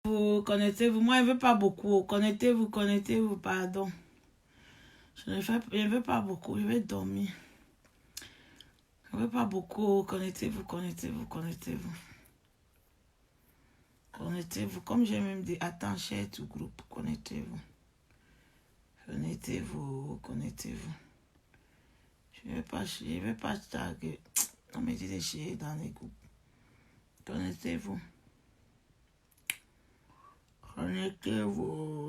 Vous connectez-vous. Moi, je ne veux pas beaucoup. Connectez-vous, pardon. Je ne veux pas beaucoup. Je vais dormir. Je ne veux pas beaucoup. Connectez-vous. Connectez-vous. Comme j'ai même dit, attends, share tout groupe. Connectez-vous. Connectez-vous. Je ne vais pas taguer. On me dit de chier dans les groupes. Connectez-vous.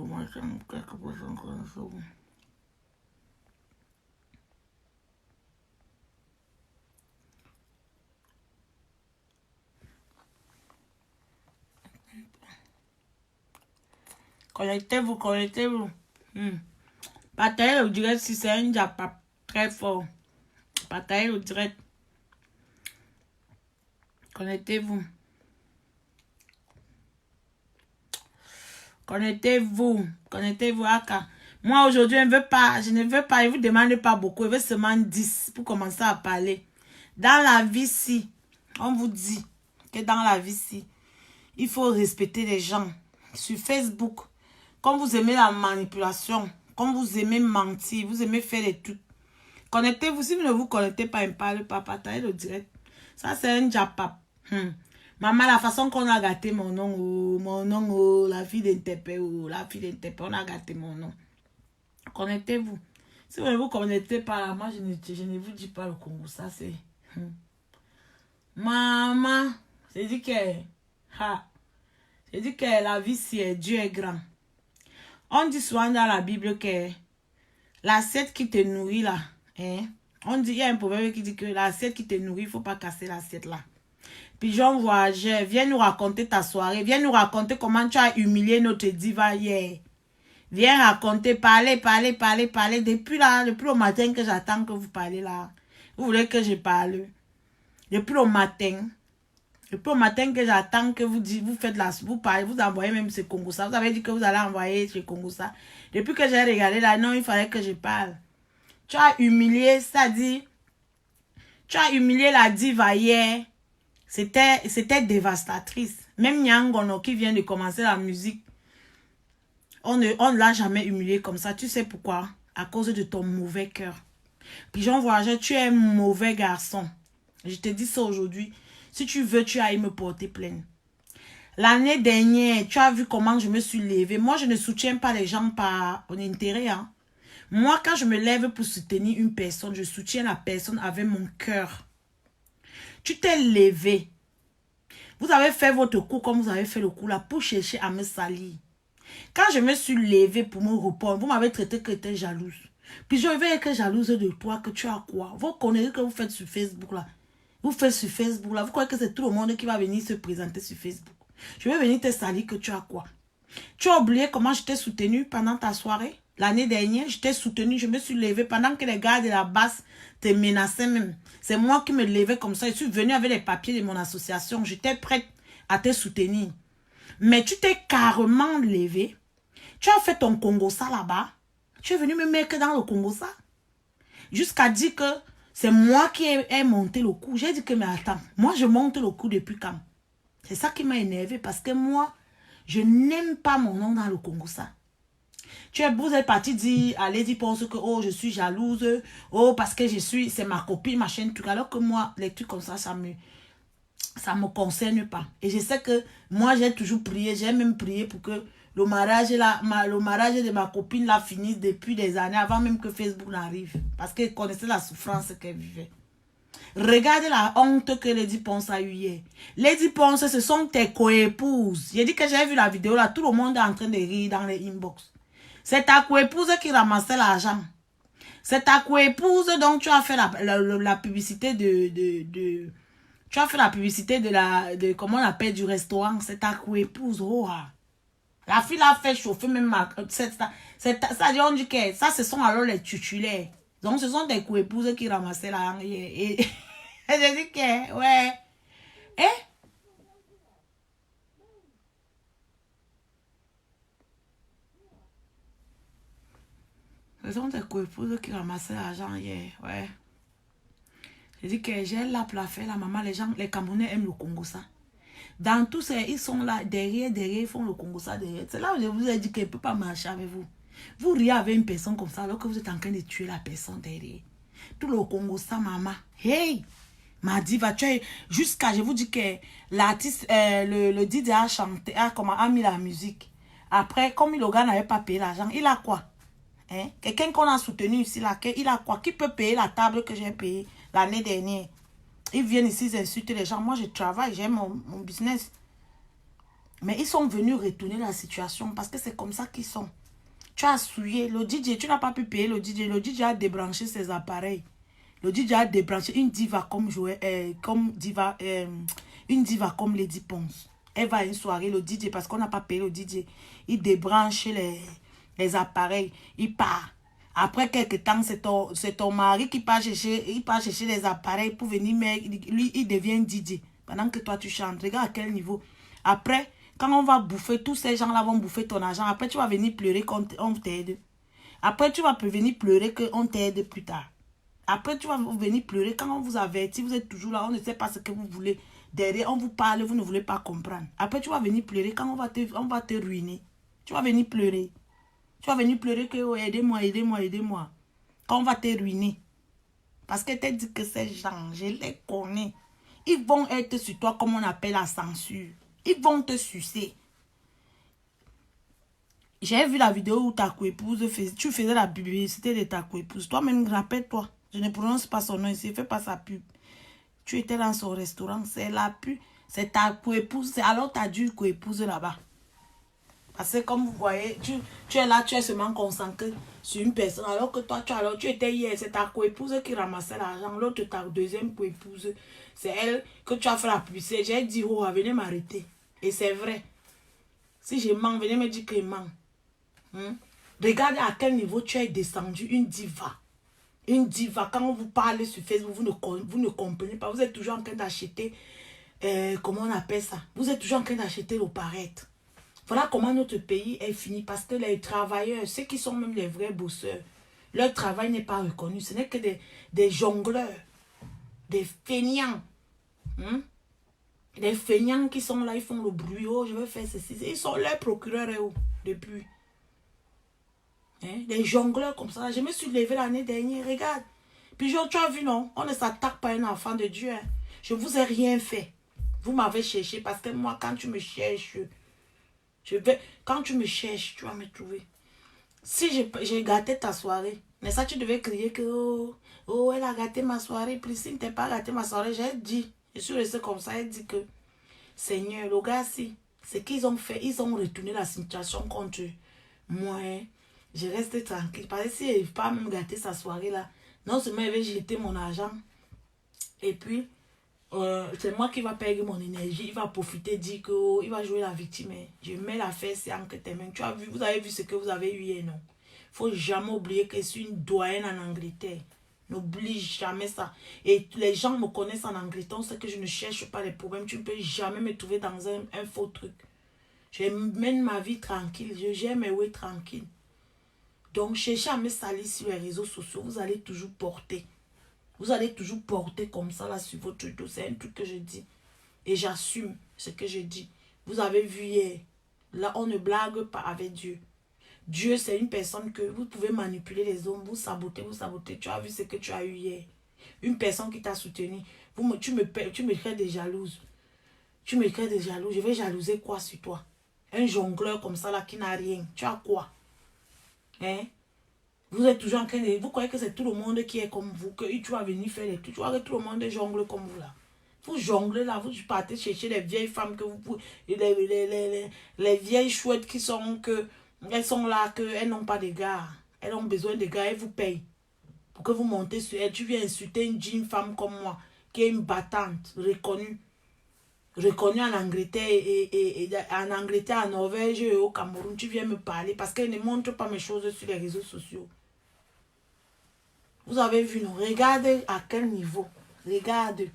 Moi, j'aime quelque personne connectez-vous. Connectez-vous. Partagez le direct si c'est un japa très fort. Partagez le direct. Connectez-vous. Connectez-vous, Aka. Moi, aujourd'hui, je ne veux pas, je vous demande pas beaucoup. Je veux seulement 10 pour commencer à parler. Dans la vie, si, on vous dit que dans la vie, si, il faut respecter les gens. Sur Facebook, comme vous aimez la manipulation, comme vous aimez mentir, vous aimez faire des trucs. Connectez-vous. Si vous ne vous connectez pas, ne parlez pas, partagez le direct. Ça, c'est un japap. Maman, la façon qu'on a gâté mon nom, la fille d'Intépé, on a gâté mon nom. Connectez-vous. Si vous ne vous connectez pas, moi, je ne vous dis pas le Congo. Ça, c'est... Maman, c'est dit que... C'est dit que la vie, c'est Dieu est grand. On dit souvent dans la Bible que l'assiette qui te nourrit là, on dit, il y a un proverbe qui dit que l'assiette qui te nourrit, il ne faut pas casser l'assiette là. Pigeon voyageur, viens nous raconter ta soirée. Viens nous raconter comment tu as humilié notre diva hier. Viens raconter, parlez. Depuis le matin que j'attends que vous parlez là. Vous voulez que je parle. Depuis le matin que j'attends que vous faites vous parlez, vous envoyez même ce Congo ça. Vous avez dit que vous allez envoyer ce Congo ça. Depuis que j'ai regardé là, non, il fallait que je parle. Tu as humilié, c'est-à-dire, tu as humilié la diva hier. C'était dévastatrice. Même Nyangono qui vient de commencer la musique, on ne l'a jamais humilié comme ça. Tu sais pourquoi? À cause de ton mauvais cœur. Pigeon voyageur, tu es un mauvais garçon. Je te dis ça aujourd'hui. Si tu veux, tu ailles me porter plainte. L'année dernière, tu as vu comment je me suis levée. Moi, je ne soutiens pas les gens par intérêt. Moi, quand je me lève pour soutenir une personne, je soutiens la personne avec mon cœur. Tu t'es levé. Vous avez fait votre coup comme vous avez fait le coup là pour chercher à me salir. Quand je me suis levée pour me répondre, vous m'avez traité que tu es jalouse. Puis je vais être jalouse de toi, que tu as quoi? Vous connaissez que vous faites sur Facebook là. Vous faites sur Facebook là. Vous croyez que c'est tout le monde qui va venir se présenter sur Facebook. Je vais venir te salir que tu as quoi? Tu as oublié comment je t'ai soutenu pendant ta soirée? L'année dernière, je t'ai soutenu, je me suis levée pendant que les gars de la basse te menaçaient même. C'est moi qui me levais comme ça. Je suis venue avec les papiers de mon association. J'étais prête à te soutenir. Mais tu t'es carrément levé. Tu as fait ton Congo ça là-bas. Tu es venu me mettre dans le Congo ça. Jusqu'à dire que c'est moi qui ai monté le coup. J'ai dit que mais attends, moi je monte le coup depuis quand? C'est ça qui m'a énervé parce que moi, je n'aime pas mon nom dans le Congo ça. Vous êtes parti dire, allez dire pense que oh je suis jalouse, oh parce que c'est ma copine, ma chaîne, tout. Alors que moi, les trucs comme ça me concerne pas. Et je sais que moi j'ai toujours prié, j'ai même prié pour que le mariage de ma copine là finisse depuis des années, avant même que Facebook n'arrive. Parce qu'elle connaissait la souffrance qu'elle vivait. Regarde la honte que Lady Ponce a eu hier. Lady Ponce, ce sont tes coépouses. J'ai dit que j'ai vu la vidéo là, tout le monde est en train de rire dans les inbox. C'est ta coépouse qui ramassait l'argent. C'est ta coépouse dont tu as fait la publicité tu as fait la publicité de comment on appelle, du restaurant. C'est ta coépouse. Oh, la fille a fait chauffer même ça on dit que ça ce sont alors les titulaires. Donc ce sont des coépouses qui ramassaient l'argent. Et j'ai dit que ouais. Ce sont des coépouses qui ramassaient l'argent hier. Ouais. J'ai dit que j'ai la plafé, la maman, les Camerounais aiment le Congo ça. Dans tous ces, ils sont là, derrière, ils font le Congo ça derrière. C'est là où je vous ai dit qu'elle ne peut pas marcher avec vous. Vous riez avec une personne comme ça alors que vous êtes en train de tuer la personne derrière. Tout le Congo ça, maman. Hey! Ma diva, tu es jusqu'à, je vous dis que l'artiste, le DJ a chanté, a mis la musique. Après, comme le gars n'avait pas payé l'argent, il a quoi? Hein? Quelqu'un qu'on a soutenu ici, là, il a quoi? Qui peut payer la table que j'ai payée l'année dernière? Ils viennent ici, ils insultent les gens. Moi, je travaille, j'ai mon business. Mais ils sont venus retourner la situation parce que c'est comme ça qu'ils sont. Tu as souillé. Le DJ, tu n'as pas pu payer le DJ. Le DJ a débranché ses appareils. Le DJ a débranché une diva comme une diva comme Lady Ponce. Elle va à une soirée, le DJ, parce qu'on n'a pas payé le DJ. Il débranche les appareils. Il part. Après quelques temps, c'est ton mari qui part chercher les appareils pour venir, mais lui, il devient DJ. Pendant que toi, tu chantes. Regarde à quel niveau. Après, quand on va bouffer, tous ces gens-là vont bouffer ton argent. Après, tu vas venir pleurer qu'on t'aide. Après, tu vas venir pleurer qu'on t'aide plus tard. Après, tu vas venir pleurer quand on vous avertit, vous êtes toujours là, on ne sait pas ce que vous voulez. Derrière, on vous parle, vous ne voulez pas comprendre. Après, tu vas venir pleurer quand on va te ruiner. Tu vas venir pleurer. Tu vas venir pleurer que oh, aidez-moi, aidez-moi, aidez-moi. Quand on va te ruiner. Parce que tu dit que ces gens, je les connais. Ils vont être sur toi comme on appelle la censure. Ils vont te sucer. J'ai vu la vidéo où ta coépouse, tu faisais la publicité de ta coépouse. Toi-même, rappelle-toi. Je ne prononce pas son nom ici, ne fais pas sa pub. Tu étais dans son restaurant, c'est la pub, c'est ta coépouse, alors tu as dû coépouse là-bas. Parce que comme vous voyez, tu es là, tu es seulement concentré sur une personne, alors que toi, tu étais hier, c'est ta coépouse qui ramassait l'argent, l'autre, ta deuxième coépouse, c'est elle que tu as fait la publicité. J'ai dit, oh, venez m'arrêter. Et c'est vrai. Si je mens, venez me dire que je mens. Regardez à quel niveau tu es descendu, une diva. Une diva, quand on vous parle sur Facebook, vous ne comprenez pas. Vous êtes toujours en train d'acheter, comment on appelle ça? Vous êtes toujours en train d'acheter le paraître. Voilà comment notre pays est fini. Parce que les travailleurs, ceux qui sont même les vrais bosseurs, leur travail n'est pas reconnu. Ce n'est que des jongleurs, des feignants. Des feignants qui sont là, ils font le bruit. Oh, je vais faire ceci. Ils sont leurs procureurs depuis. Des jongleurs comme ça. Je me suis levée l'année dernière, regarde. Puis tu as vu, non? On ne s'attaque pas à un enfant de Dieu. Je ne vous ai rien fait. Vous m'avez cherché parce que moi, quand tu me cherches, quand tu me cherches, tu vas me trouver. Si j'ai gâté ta soirée, mais ça, tu devais crier que, oh, elle a gâté ma soirée. Puis si tu n'as pas gâté ma soirée, j'ai dit, je suis restée comme ça, elle dit que, Seigneur, le gars, si, ce qu'ils ont fait, ils ont retourné la situation contre moi. Je reste tranquille. Parce que si elle n'arrive pas à me gâter sa soirée là, non seulement elle va jeter mon argent, et puis c'est moi qui va perdre mon énergie. Il va profiter, dire que il va jouer la victime. Je mets l'affaire, c'est entre tes mains. Tu as vu, vous avez vu ce que vous avez eu hier, non? Il ne faut jamais oublier que je suis une doyenne en Angleterre. N'oublie jamais ça. Et les gens me connaissent en Angleterre, on sait que je ne cherche pas les problèmes. Tu ne peux jamais me trouver dans un faux truc. Je mène ma vie tranquille. Je gère mes ouais tranquille. Donc, cherchez à me salir sur les réseaux sociaux. Vous allez toujours porter. Vous allez toujours porter comme ça là sur votre dos. C'est un truc que je dis. Et j'assume ce que je dis. Vous avez vu hier. Là, on ne blague pas avec Dieu. Dieu, c'est une personne que vous pouvez manipuler les hommes. Vous sabotez, vous sabotez. Tu as vu ce que tu as eu hier. Une personne qui t'a soutenu. Tu me crées des jalouses. Tu me crées des jalouses. Je vais jalouser quoi sur toi? Un jongleur comme ça là qui n'a rien. Tu as quoi? Vous êtes toujours en train de... Vous croyez que c'est tout le monde qui est comme vous, que tu vas venir faire les trucs. Tu vois que tout le monde jongle comme vous là. Vous jonglez là, vous partez chercher les vieilles femmes que vous pouvez... Les vieilles chouettes qui sont que... Elles sont là, qu'elles n'ont pas de gars. Elles ont besoin de gars, elles vous payent. Pour que vous montez sur elles. Tu viens insulter une jeune femme comme moi, qui est une battante, reconnue. Reconnue en Angleterre et en Angleterre, en Norvège et au Cameroun. Tu viens me parler parce qu'elle ne montre pas mes choses sur les réseaux sociaux. Vous avez vu, non? Regardez à quel niveau. Regardez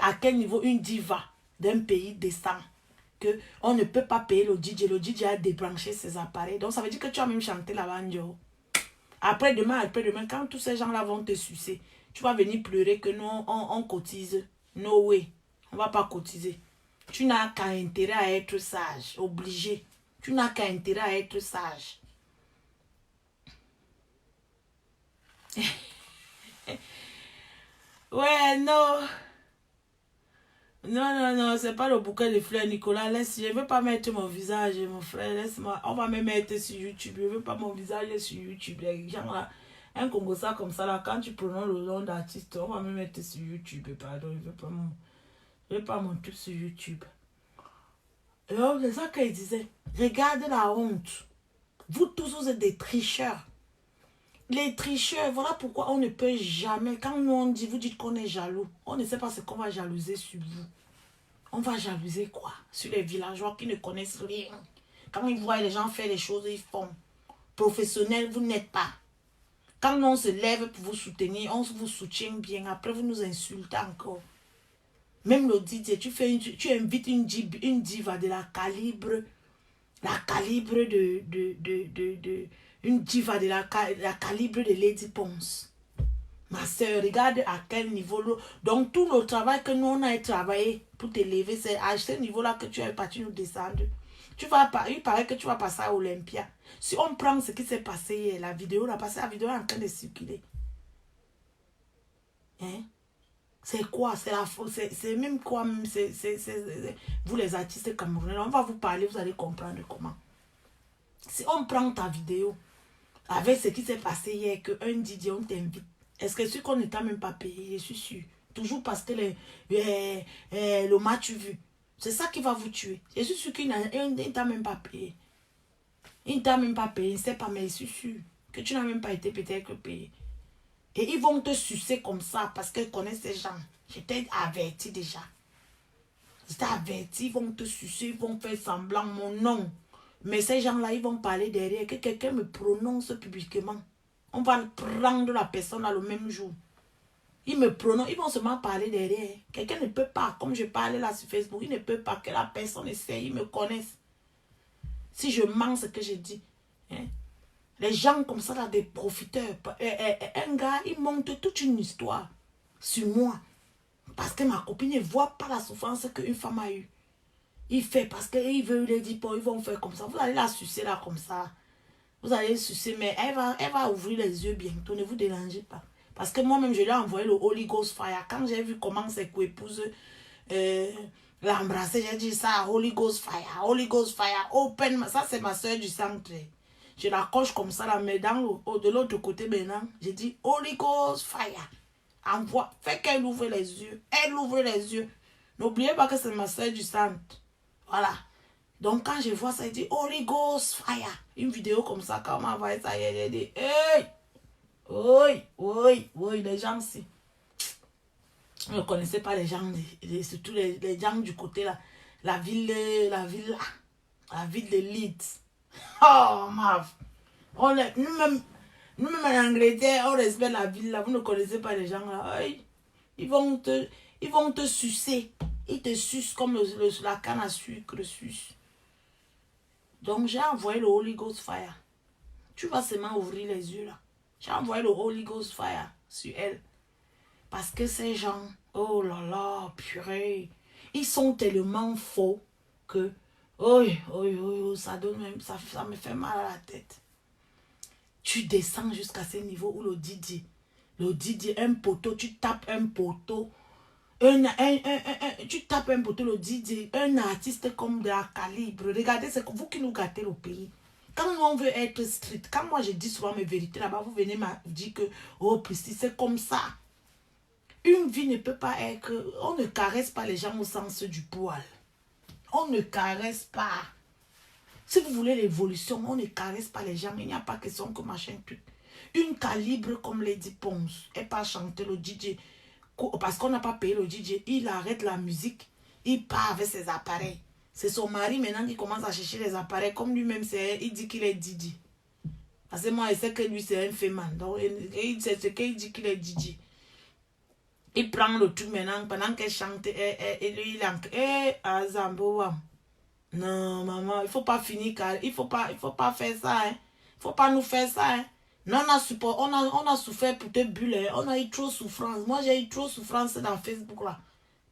à quel niveau une diva d'un pays descend. On ne peut pas payer le DJ. Le DJ a débranché ses appareils. Donc ça veut dire que tu as même chanté la banjo. Après-demain, quand tous ces gens-là vont te sucer, tu vas venir pleurer que non, on cotise. No way. On ne va pas cotiser. Tu n'as qu'un intérêt à être sage, obligé. Tu n'as qu'un intérêt à être sage. Ouais, non. Non, c'est pas le bouquet de fleurs, Nicolas. Laisse, je ne veux pas mettre mon visage, mon frère. Laisse-moi. On va me mettre sur YouTube. Je ne veux pas mon visage sur YouTube. Les gens là, un Congo ça comme ça là, quand tu prononces le nom d'artiste, on va me mettre sur YouTube. Pardon, je veux pas mon truc sur YouTube. Et donc, c'est ça qu'il disait. Regarde la honte. Vous tous, vous êtes des tricheurs. Les tricheurs, voilà pourquoi on ne peut jamais, quand nous on dit, vous dites qu'on est jaloux, on ne sait pas ce qu'on va jalouser sur vous. On va jalouser quoi? Sur les villageois qui ne connaissent rien. Quand ils voient les gens faire les choses, ils font. Professionnels, vous n'êtes pas. Quand on se lève pour vous soutenir, on vous soutient bien. Après, vous nous insultez encore. Même le DJ, tu invites une diva de la calibre une diva de la calibre de Lady Ponce. Ma soeur, regarde à quel niveau. Donc, tout le travail que nous, on a travaillé pour t'élever, c'est à ce niveau-là que tu es parti nous descendre. Il paraît que tu vas passer à Olympia. Si on prend ce qui s'est passé hier, la vidéo est en train de circuler. Hein? C'est quoi? C'est même quoi? Vous les artistes camerounais, on va vous parler, vous allez comprendre comment. Si on prend ta vidéo, avec ce qui s'est passé hier, qu'un DJ, on t'invite, est-ce que c'est qu'on ne t'a même pas payé? Je suis sûr. Toujours parce que le match vu. C'est ça qui va vous tuer. Je suis sûr qu'il ne t'a même pas payé. Il ne t'a même pas payé, je ne sais pas, mais je suis sûr que tu n'as même pas été peut-être payé. Et ils vont te sucer comme ça parce qu'ils connaissent ces gens. J'étais averti déjà. J'étais averti, ils vont te sucer, ils vont faire semblant mon nom. Mais ces gens-là, ils vont parler derrière, que quelqu'un me prononce publiquement. On va prendre la personne là le même jour. Ils me prononcent, ils vont seulement parler derrière. Quelqu'un ne peut pas, comme je parlais là sur Facebook, il ne peut pas que la personne essaye, ils me connaissent. Si je mens ce que je dis. Hein? Les gens comme ça, là, des profiteurs. Un gars, il monte toute une histoire sur moi. Parce que ma copine ne voit pas la souffrance qu'une femme a eue. Il fait parce qu'il veut les dire, ils vont faire comme ça. Vous allez la sucer là comme ça. Vous allez sucer, mais elle va ouvrir les yeux bientôt. Ne vous dérangez pas. Parce que moi-même, je lui ai envoyé le Holy Ghost Fire. Quand j'ai vu comment ses co-épouses l'embrassaient, j'ai dit ça, Holy Ghost Fire, Holy Ghost Fire, open. Ça, c'est ma soeur du centre. Je la coche comme ça, là, mais de l'autre côté maintenant, j'ai dit Holy Ghost Fire. Envoie, fais qu'elle ouvre les yeux. Elle ouvre les yeux. N'oubliez pas que c'est ma soeur du centre. Voilà. Donc, quand je vois ça, il dit Holy Ghost Fire. Une vidéo comme ça, quand on m'a envoyé ça, il dit hey! Oui, les gens, si. Vous ne connaissez pas les gens, surtout les gens du côté là. La ville de Leeds. Oh, Mav. Nous-mêmes en Angleterre, on respecte la ville là. Vous ne connaissez pas les gens là. Ils vont te sucer. Ils te sucent comme la canne à sucre suce. Donc, j'ai envoyé le Holy Ghost Fire. Tu vas seulement ouvrir les yeux là. J'ai envoyé le Holy Ghost Fire sur elle. Parce que ces gens, oh là là, purée, ils sont tellement faux que, ça donne même, ça me fait mal à la tête. Tu descends jusqu'à ce niveau où le DJ, un poteau, tu tapes un poteau, tu tapes un poteau, le DJ, un artiste comme de la calibre. Regardez, c'est vous qui nous gâtez le pays. Quand nous, on veut être strict, quand moi je dis souvent mes vérités là-bas, vous venez me dire que, oh, Priscille, c'est comme ça. Une vie ne peut pas être... On ne caresse pas les gens au sens du poil. On ne caresse pas. Si vous voulez l'évolution, on ne caresse pas les gens. Il n'y a pas question que machin tout. Une calibre comme Lady Ponce, elle pas chanter le DJ. Parce qu'on n'a pas payé le DJ. Il arrête la musique. Il part avec ses appareils. C'est son mari maintenant qui commence à chercher les appareils. Comme lui-même, il dit qu'il est DJ. Parce que moi, je sais que lui, c'est un féman. Donc, c'est ce qu'il dit qu'il est DJ. Il prend le truc maintenant, pendant qu'elle chante, et lui, il a Zambouam. Non, maman, il ne faut pas finir, il faut pas faire ça, hein. Il ne faut pas nous faire ça, hein. Non, on a souffert pour tes bulles, hein. On a eu trop de souffrance. Moi, j'ai eu trop de souffrance dans Facebook, là.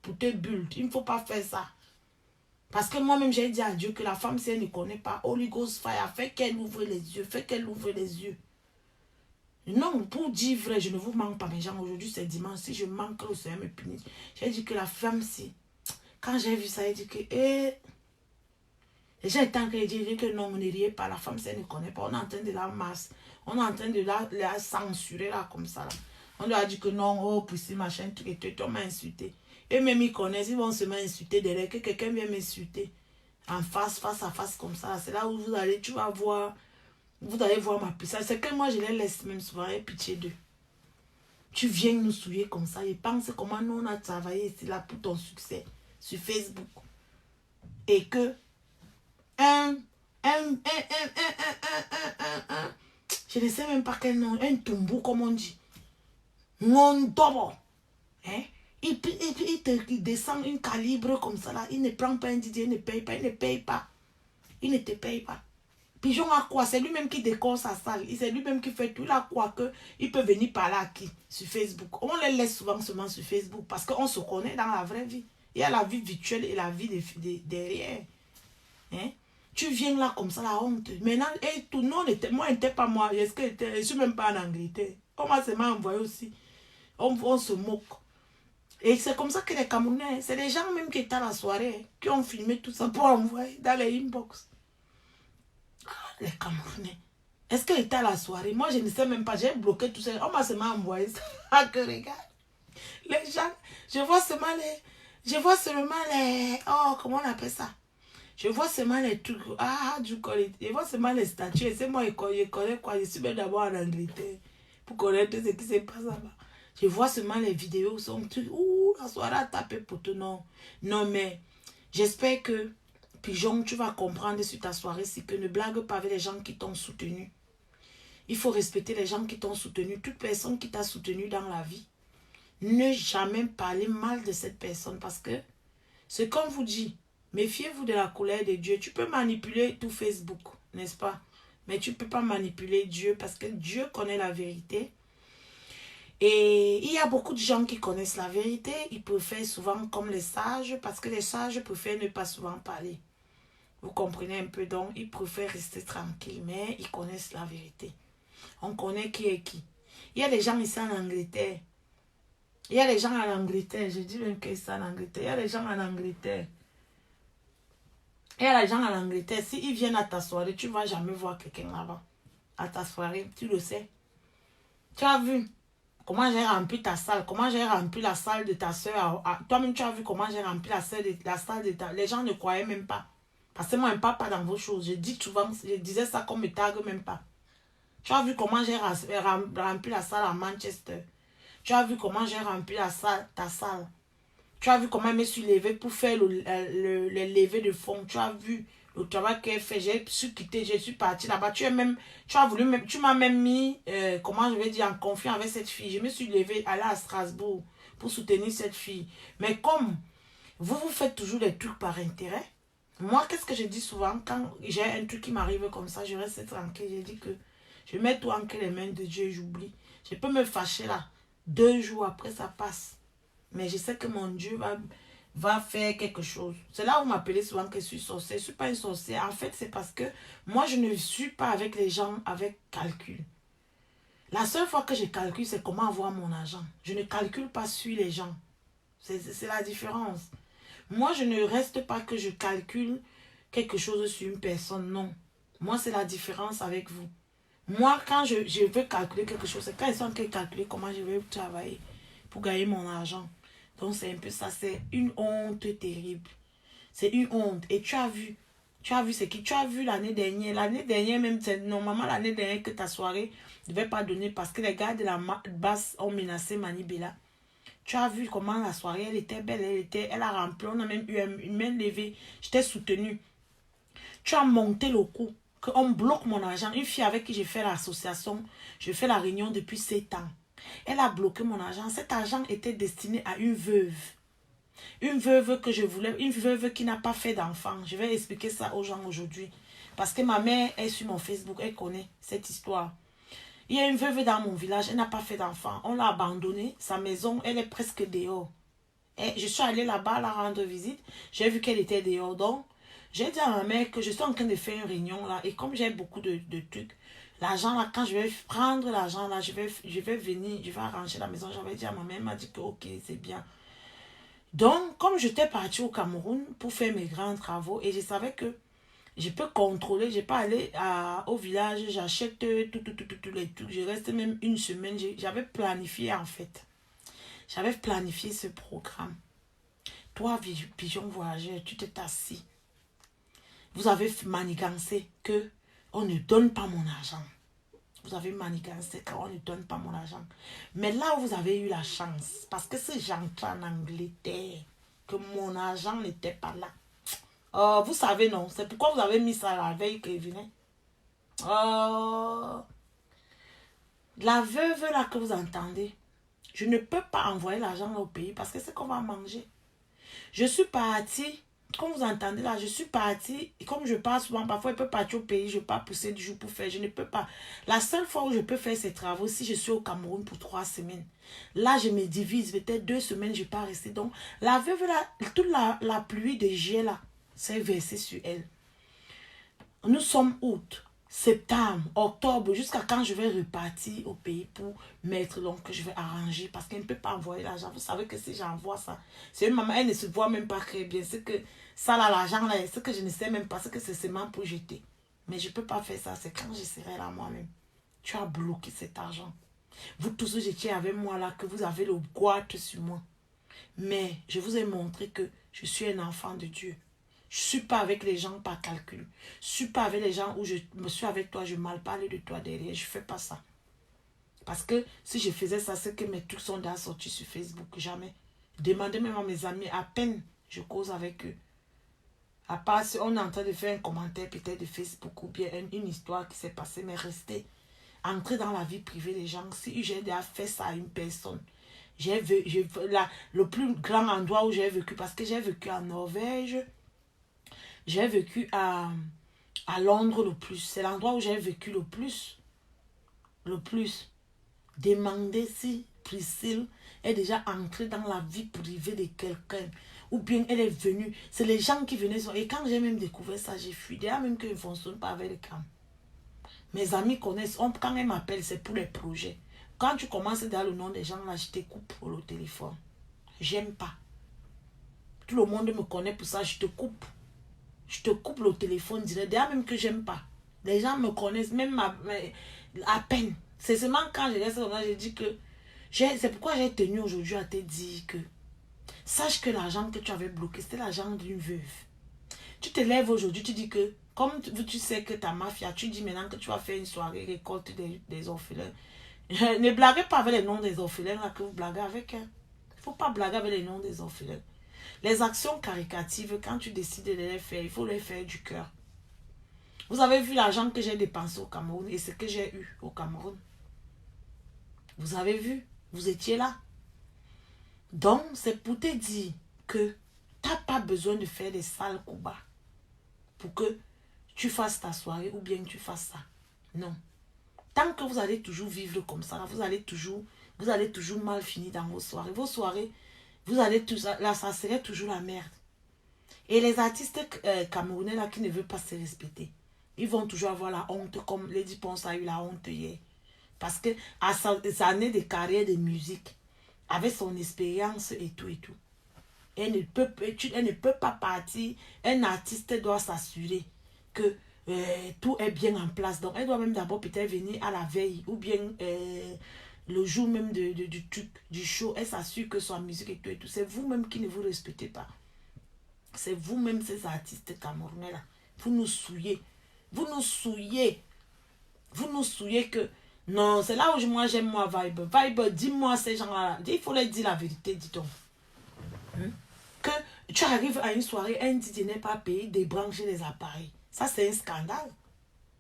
Pour tes bulles. Il ne faut pas faire ça. Parce que moi-même, j'ai dit à Dieu que la femme, si elle ne connaît pas, Holy Ghost Fire, fait qu'elle ouvre les yeux, fait qu'elle ouvre les yeux. Non, pour dire vrai, je ne vous manque pas, mes gens. Aujourd'hui, c'est dimanche. Si je manque, le Seigneur me punit. J'ai dit que la femme, si. Quand j'ai vu ça, j'ai dit que. Les gens étaient en train de dire que non, on ne riait pas. La femme, si elle ne connaît pas, on est en train de la masse. On est en train de la censurer là, comme ça. Là. On lui a dit que non, oh, pussy, machin, truc et tout, on m'a insulté. Et même ils connaissent, ils vont se m'insulter derrière, que quelqu'un vient m'insulter. En face, face à face, comme ça. C'est là où vous allez, tu vas voir. Vous allez voir ma puissance. C'est que moi, je les laisse même souvent. Et pitié d'eux. Tu viens nous souiller comme ça. Et pense comment nous, on a travaillé ici là pour ton succès sur Facebook. Et que je ne sais même pas quel nom. Un tombeau, comme on dit. Mon double. Hein? Il te descend une calibre comme ça là. Il ne prend pas un Didier, il ne paye pas. Il ne paye pas. Il ne te paye pas. Pigeon a quoi? C'est lui-même qui décore sa salle. C'est lui-même qui fait tout. Il a quoi que il peut venir parler à qui? Sur Facebook. On les laisse souvent seulement sur Facebook parce qu'on se connaît dans la vraie vie. Il y a la vie virtuelle et la vie derrière. Hein? Tu viens là comme ça, la honte. Maintenant, et tout le monde était, moi, n'était pas moi. Je ne suis même pas en Angleterre. On m'a envoyé aussi. On se moque. Et c'est comme ça que les Camerounais, c'est les gens même qui étaient à la soirée, qui ont filmé tout ça pour envoyer dans les inbox. Les Camerounais. Est-ce qu'elle était à la soirée? Moi, je ne sais même pas. J'ai bloqué tout ça. On m'a seulement envoyé ça. Ah, que regarde. Les gens, je vois seulement les... Oh, comment on appelle ça? Je vois seulement les trucs. Ah, du collège. Je vois seulement les statues. Et c'est moi, je connais quoi. Je suis même d'abord en Angleterre pour connaître ce qui se passe là-bas. Je vois seulement les vidéos. Son truc. Ouh, la soirée a tapé pour tout. Non. Non, mais j'espère que Pigeon, tu vas comprendre sur ta soirée, c'est que ne blague pas avec les gens qui t'ont soutenu. Il faut respecter les gens qui t'ont soutenu. Toute personne qui t'a soutenu dans la vie, ne jamais parler mal de cette personne parce que c'est comme vous dit, méfiez-vous de la colère de Dieu. Tu peux manipuler tout Facebook, n'est-ce pas? Mais tu ne peux pas manipuler Dieu parce que Dieu connaît la vérité. Et il y a beaucoup de gens qui connaissent la vérité. Ils préfèrent souvent comme les sages parce que les sages préfèrent ne pas souvent parler. Vous comprenez un peu, donc ils préfèrent rester tranquilles, mais ils connaissent la vérité. On connaît qui est qui. Il y a des gens ici en Angleterre. Il y a des gens en Angleterre. Je dis même que c'est en Angleterre. Il y a des gens en Angleterre. Il y a des gens en Angleterre. S'ils viennent à ta soirée, tu ne vas jamais voir quelqu'un là-bas. À ta soirée, tu le sais. Tu as vu comment j'ai rempli ta salle. Comment j'ai rempli la salle de ta soeur. Toi-même, tu as vu comment j'ai rempli la salle de ta... Les gens ne croyaient même pas. Parce que moi, je ne parle pas dans vos choses. Je dis souvent, je disais ça comme me tague même pas. Tu as vu comment j'ai rempli la salle à Manchester. Tu as vu comment j'ai rempli ta salle. Tu as vu comment je me suis levée pour faire le lever de fond. Tu as vu le travail qu'elle fait. J'ai su quitter, je suis partie là-bas. Tu m'as même mis, comment je vais dire, en confiance avec cette fille. Je me suis levée, aller à Strasbourg pour soutenir cette fille. Mais comme vous faites toujours des trucs par intérêt, moi, qu'est-ce que je dis souvent quand j'ai un truc qui m'arrive comme ça, je reste tranquille. Je dis que je mets tout entre les mains de Dieu et j'oublie. Je peux me fâcher là. 2 jours après, ça passe. Mais je sais que mon Dieu va faire quelque chose. C'est là où vous m'appelez souvent que je suis sorcière. Je ne suis pas une sorcière. En fait, c'est parce que moi, je ne suis pas avec les gens avec calcul. La seule fois que je calcule, c'est comment avoir mon argent. Je ne calcule pas sur les gens. C'est la différence. Moi, je ne reste pas que je calcule quelque chose sur une personne, non. Moi, c'est la différence avec vous. Moi, quand je veux calculer quelque chose, c'est quand ils sont en train de calculer comment je vais travailler pour gagner mon argent. Donc, c'est un peu ça. C'est une honte terrible. C'est une honte. Et tu as vu ce qui... Tu as vu l'année dernière. L'année dernière, même, c'est normalement l'année dernière que ta soirée ne devait pas donner parce que les gars de la basse ont menacé Manibela. Tu as vu comment la soirée, elle était belle, elle a rempli, on a même eu une main levée. J'étais soutenue. Tu as monté le coup, qu'on bloque mon argent. Une fille avec qui j'ai fait l'association, je fais la réunion depuis 7 ans. Elle a bloqué mon argent. Cet argent était destiné à une veuve. Une veuve que je voulais, une veuve qui n'a pas fait d'enfant. Je vais expliquer ça aux gens aujourd'hui. Parce que ma mère est sur mon Facebook, elle connaît cette histoire. Il y a une veuve dans mon village, elle n'a pas fait d'enfant. On l'a abandonnée. Sa maison, elle est presque dehors. Et je suis allée là-bas la rendre visite. J'ai vu qu'elle était dehors. Donc, j'ai dit à ma mère que je suis en train de faire une réunion là. Et comme j'ai beaucoup de trucs, l'argent là, quand je vais prendre l'argent là, je vais venir, je vais arranger la maison. J'avais dit à ma mère, elle m'a dit que ok, c'est bien. Donc, comme j'étais partie au Cameroun pour faire mes grands travaux et je savais que je peux contrôler, je peux aller au village, j'achète tous les trucs. Je reste même une semaine. J'avais planifié en fait. J'avais planifié ce programme. Toi, pigeon voyageur, tu t'es assis. Vous avez manigancé que on ne donne pas mon argent. Vous avez manigancé qu'on ne donne pas mon argent. Mais là où vous avez eu la chance, parce que c'est j'entre en Angleterre, que mon argent n'était pas là. Vous savez, non. C'est pourquoi vous avez mis ça la veille qu'il venait. La veuve là que vous entendez, je ne peux pas envoyer l'argent au pays parce que c'est qu'on va manger. Je suis partie, comme vous entendez là, je suis partie, et comme je pars souvent, parfois je peux partir au pays, je pars pour 7 jours pour faire, je ne peux pas. La seule fois où je peux faire ces travaux, si je suis au Cameroun pour 3 semaines. Là, je me divise, peut-être 2 semaines, je ne vais pas rester. Donc, la veuve là, toute la pluie de juillet là, c'est versé sur elle. Nous sommes août, septembre, octobre, jusqu'à quand je vais repartir au pays pour mettre, donc je vais arranger parce qu'elle ne peut pas envoyer l'argent. Vous savez que si j'envoie ça, c'est une maman, elle ne se voit même pas très bien. C'est que ça là, l'argent là, c'est que je ne sais même pas, c'est que c'est seulement pour jeter. Mais je ne peux pas faire ça, c'est quand je serai là moi-même. Tu as bloqué cet argent. Vous tous vous étiez avec moi là, que vous avez le goût sur moi. Mais je vous ai montré que je suis un enfant de Dieu. Je ne suis pas avec les gens par calcul. Je ne suis pas avec les gens où je me suis avec toi, je mal parle de toi derrière. Je ne fais pas ça. Parce que si je faisais ça, c'est que mes trucs sont déjà sortis sur Facebook. Jamais. Demandez même à mes amis, à peine je cause avec eux. À part si on est en train de faire un commentaire peut-être de Facebook ou bien une histoire qui s'est passée, mais restez. Entrez dans la vie privée des gens. Si j'ai déjà fait ça à une personne, le plus grand endroit où j'ai vécu, parce que j'ai vécu en Norvège, j'ai vécu à Londres le plus. C'est l'endroit où j'ai vécu le plus. Le plus. Demandez si Priscille est déjà entrée dans la vie privée de quelqu'un. Ou bien elle est venue. C'est les gens qui venaient. Et quand j'ai même découvert ça, j'ai fui. Déjà même qu'ils ne fonctionnent pas avec les camps. Mes amis connaissent. Quand ils m'appellent, c'est pour les projets. Quand tu commences dans le nom des gens, là, je te coupe pour le téléphone. J'aime pas. Tout le monde me connaît pour ça, je te coupe. Je te coupe le téléphone direct. Déjà même que j'aime pas. Les gens me connaissent, même à peine. C'est seulement quand je laisse ça, je dis que... C'est pourquoi j'ai tenu aujourd'hui à te dire que... Sache que l'argent que tu avais bloqué, c'était l'argent d'une veuve. Tu te lèves aujourd'hui, tu dis que... Comme tu sais que ta mafia, tu dis maintenant que tu vas faire une soirée récolte des orphelins. Ne blaguez pas avec les noms des orphelins là que vous blaguez avec. Il ne faut pas blaguer avec les noms des orphelins. Les actions caricatives, quand tu décides de les faire, il faut les faire du cœur. Vous avez vu l'argent que j'ai dépensé au Cameroun et ce que j'ai eu au Cameroun. Vous avez vu, vous étiez là. Donc, c'est pour te dire que tu n'as pas besoin de faire des sales coups bas pour que tu fasses ta soirée ou bien que tu fasses ça. Non. Tant que vous allez toujours vivre comme ça, vous allez toujours mal finir dans vos soirées. Vos soirées, là, ça serait toujours la merde. Et les artistes camerounais là qui ne veulent pas se respecter, ils vont toujours avoir la honte comme Lady Ponce a eu la honte hier. Parce que à sa année de carrière de musique, avec son expérience et tout, elle ne peut pas partir. Un artiste doit s'assurer que tout est bien en place. Donc, elle doit même d'abord peut-être venir à la veille ou bien le jour même du show. Elle s'assure que sa musique et tout. C'est vous-même qui ne vous respectez pas. C'est vous-même ces artistes camerounais là. Vous nous souillez. Vous nous souillez. Vous nous souillez que... Non, c'est là où moi j'aime moi Vibe. Vibe, dis-moi ces gens-là. Il faut leur dire la vérité, dis-donc. Que tu arrives à une soirée, un DJ n'est pas payé, débrancher les appareils. Ça, c'est un scandale.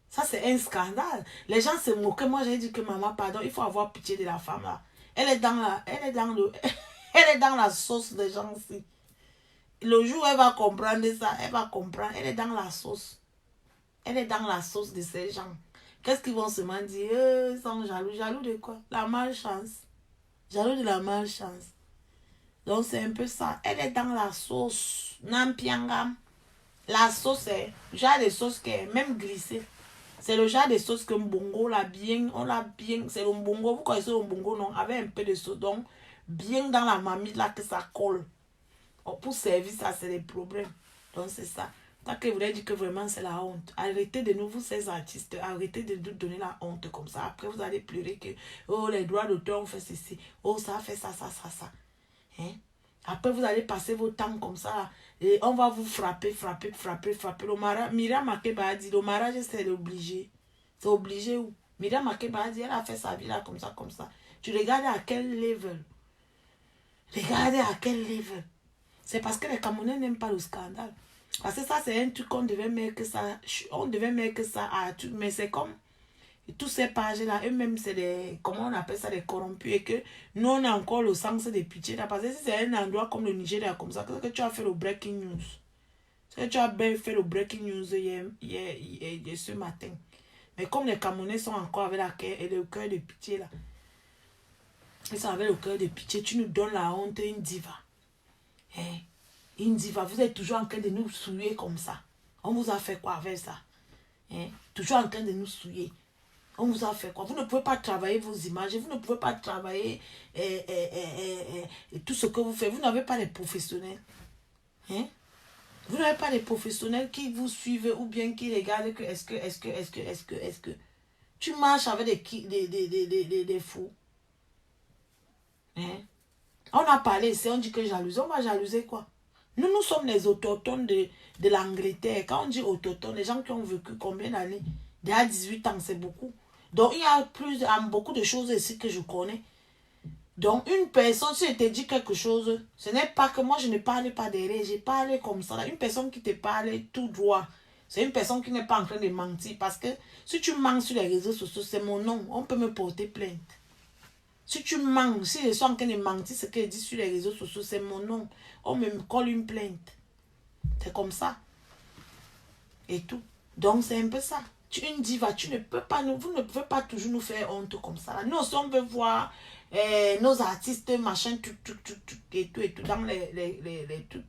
Ça, c'est un scandale. Les gens se moquent. Moi, j'ai dit que maman, pardon, il faut avoir pitié de la femme là. Elle est dans la sauce des gens aussi. Le jour où elle va comprendre ça, elle va comprendre. Elle est dans la sauce. Elle est dans la sauce de ces gens. Qu'est-ce qu'ils vont se dire? Ils sont jaloux. Jaloux de quoi? La malchance. Jaloux de la malchance. Donc, c'est un peu ça. Elle est dans la sauce. Nampiangam. La sauce est le genre de sauce qui est même glissée. C'est le genre de sauce que Mbongo l'a bien. On l'a bien. C'est le Mbongo. Vous connaissez le Mbongo, non? Avec un peu de sauce. Donc, bien dans la marmite là que ça colle. Oh, pour servir ça, c'est des problèmes. Donc, c'est ça. Tant que vous voulez dire que vraiment c'est la honte. Arrêtez de nous, vous ces artistes, arrêtez de nous donner la honte comme ça. Après, vous allez pleurer que, oh, les droits d'auteur ont fait ceci. Oh, ça a fait ça, ça, ça, ça. Hein? Après, vous allez passer vos temps comme ça. Et on va vous frapper, frapper, frapper, frapper. Myriam Makeba a dit, le mariage, c'est obligé. C'est obligé où? Myriam Makeba a dit, elle a fait sa vie là, comme ça, comme ça. Tu regardes à quel level? Regardez à quel level? C'est parce que les Camerounais n'aiment pas le scandale. Parce que ça, c'est un truc qu'on devait mettre que ça. On devait mettre que ça à tout. Mais c'est comme tous ces pages-là, eux-mêmes, c'est des. Comment on appelle ça, des corrompus. Et que nous, on a encore le sens de pitié. Là, parce que si c'est un endroit comme le Nigeria, comme ça, que tu as fait le breaking news. Que tu as bien fait le breaking news ce matin. Mais comme les Camerounais sont encore avec le cœur de pitié, là. Ils sont avec le cœur de pitié. Tu nous donnes la honte, une diva. Hein? Une diva, vous êtes toujours en train de nous souiller comme ça. On vous a fait quoi avec ça? Hein? Toujours en train de nous souiller. On vous a fait quoi? Vous ne pouvez pas travailler vos images, vous ne pouvez pas travailler tout ce que vous faites. Vous n'avez pas les professionnels. Hein? Vous n'avez pas les professionnels qui vous suivent ou bien qui regardent que est-ce que. Tu marches avec des fous. Hein? On a parlé ici, on dit que jalouse. On va jalouser quoi? Nous sommes les autochtones de l'Angleterre. Quand on dit autochtones, les gens qui ont vécu combien d'années? Déjà 18 ans, c'est beaucoup. Donc, il y a beaucoup de choses ici que je connais. Donc, une personne, si elle te dit quelque chose, ce n'est pas que moi, je ne parle pas derrière. Je parle comme ça. Une personne qui te parle tout droit, c'est une personne qui n'est pas en train de mentir. Parce que si tu mens sur les réseaux sociaux, c'est mon nom. On peut me porter plainte. Si tu mens, si je suis en train de mentir, ce qu'elle dit sur les réseaux sociaux, c'est mon nom. On me colle une plainte. C'est comme ça. Et tout. Donc, c'est un peu ça. Une diva, tu ne peux pas, vous ne pouvez pas toujours nous faire honte comme ça. Nous aussi, on veut voir nos artistes, machin, tout, et tout, dans les trucs.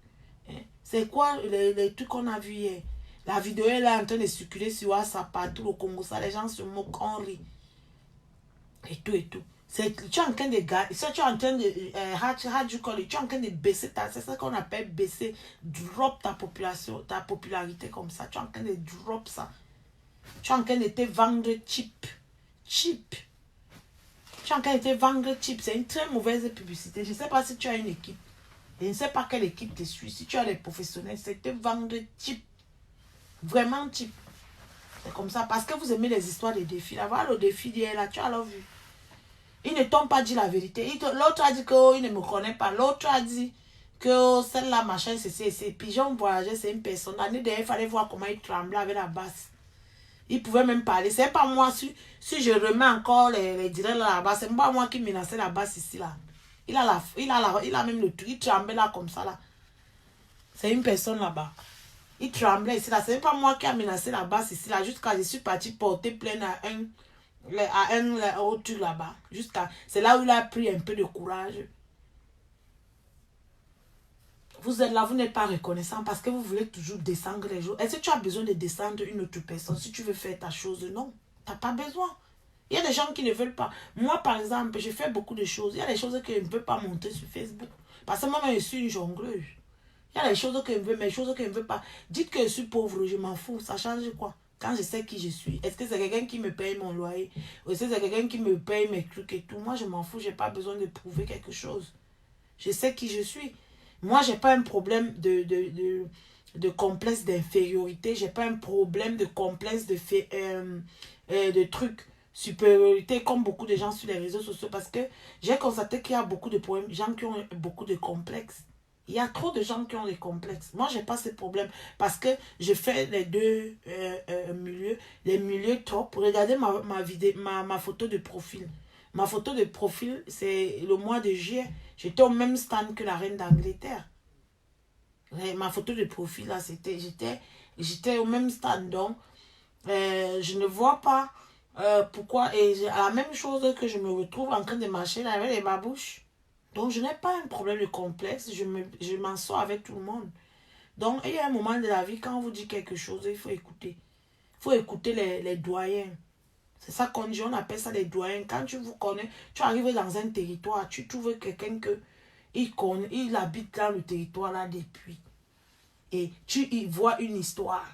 Hein. C'est quoi les trucs qu'on a vu hier? La vidéo est là en train de circuler sur WhatsApp partout au Congo. Ça, les gens se moquent, on rit. Et tout, et tout. Tu es en train de garder, tu es en train de, tu es en train de baisser c'est ça qu'on appelle baisser, drop ta population, ta popularité comme ça. Tu es en train de drop ça. Tu es en train de te vendre cheap. Cheap. Tu es en train de te vendre cheap. C'est une très mauvaise publicité. Je ne sais pas si tu as une équipe. Je ne sais pas quelle équipe te suit. Si tu as les professionnels, c'est te vendre cheap. Vraiment cheap. C'est comme ça. Parce que vous aimez les histoires de défis. Là, voilà le défi d'hier là. Tu as alors vu. Ils ne t'ont pas dit la vérité. L'autre a dit qu'il ne me connaît pas. L'autre a dit que celle-là, machin, c'est Pigeon voyageait, c'est une personne. L'année dernière, il fallait voir comment il tremblait avec la basse. Il pouvait même parler. C'est pas moi, si je remets encore les directs là-bas, c'est pas moi qui menaçais la basse ici, là. Il a même le truc. Il tremblait là, comme ça, là. C'est une personne là-bas. Il tremblait ici, là. C'est pas moi qui a menacé la basse ici, là. Jusqu'à je suis parti porter plainte à un autre truc là-bas. C'est là où il a pris un peu de courage. Vous êtes là, vous n'êtes pas reconnaissant parce que vous voulez toujours descendre les jours. Est-ce que tu as besoin de descendre une autre personne si tu veux faire ta chose? Non, tu n'as pas besoin. Il y a des gens qui ne veulent pas. Moi, par exemple, je fais beaucoup de choses. Il y a des choses que je ne peux pas montrer sur Facebook. Parce que moi, je suis une jongleuse. Il y a des choses que je veux, mais des choses que je ne veux pas. Dites que je suis pauvre, je m'en fous. Ça change quoi? Quand je sais qui je suis. Est-ce que c'est quelqu'un qui me paye mon loyer? Ou est-ce que c'est quelqu'un qui me paye mes trucs et tout? Moi, je m'en fous. Je n'ai pas besoin de prouver quelque chose. Je sais qui je suis. Moi, je n'ai pas un problème de complexe d'infériorité. Je n'ai pas un problème de complexe de trucs. Supériorité comme beaucoup de gens sur les réseaux sociaux. Parce que j'ai constaté qu'il y a beaucoup de problèmes. Gens qui ont beaucoup de complexes. Il y a trop de gens qui ont des complexes. Moi, je n'ai pas ce problème. Parce que je fais les deux milieux. Les milieux top. Regardez ma photo de profil. Ma photo de profil, c'est le mois de juillet. J'étais au même stand que la reine d'Angleterre. Ma photo de profil, là, j'étais au même stand. Donc, je ne vois pas pourquoi. Et la même chose que je me retrouve en train de marcher là, avec les babouches. Donc, je n'ai pas un problème de complexe. Je m'en sors avec tout le monde. Donc, il y a un moment de la vie, quand on vous dit quelque chose, il faut écouter. Il faut écouter les doyens. C'est ça qu'on dit, on appelle ça les doyens. Quand tu vous connais, tu arrives dans un territoire, tu trouves quelqu'un que il habite dans le territoire là depuis. Et tu y vois une histoire.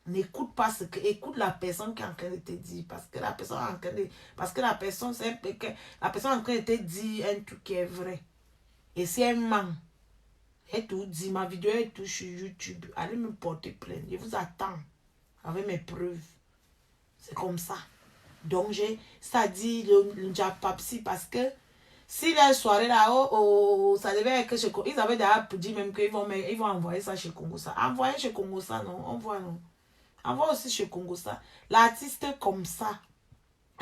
N'écoute pas ce que... Écoute la personne qui est en train de te dire. Parce que la personne est en train de... Parce que la personne, la personne est en train de te dire un truc qui est vrai. Et si elle ment, elle te dit, ma vidéo est tout sur YouTube. Allez me porter plainte. Je vous attends avec mes preuves. C'est comme ça. Donc, ça dit le Japapsi parce que si la soirée là, ça devait être chez Congo. Ils avaient déjà dit même qu'ils vont envoyer ça chez Congo. Ça. Envoyer chez Congo ça, non. Envoie, non. Envoie aussi chez Congo ça. L'artiste comme ça,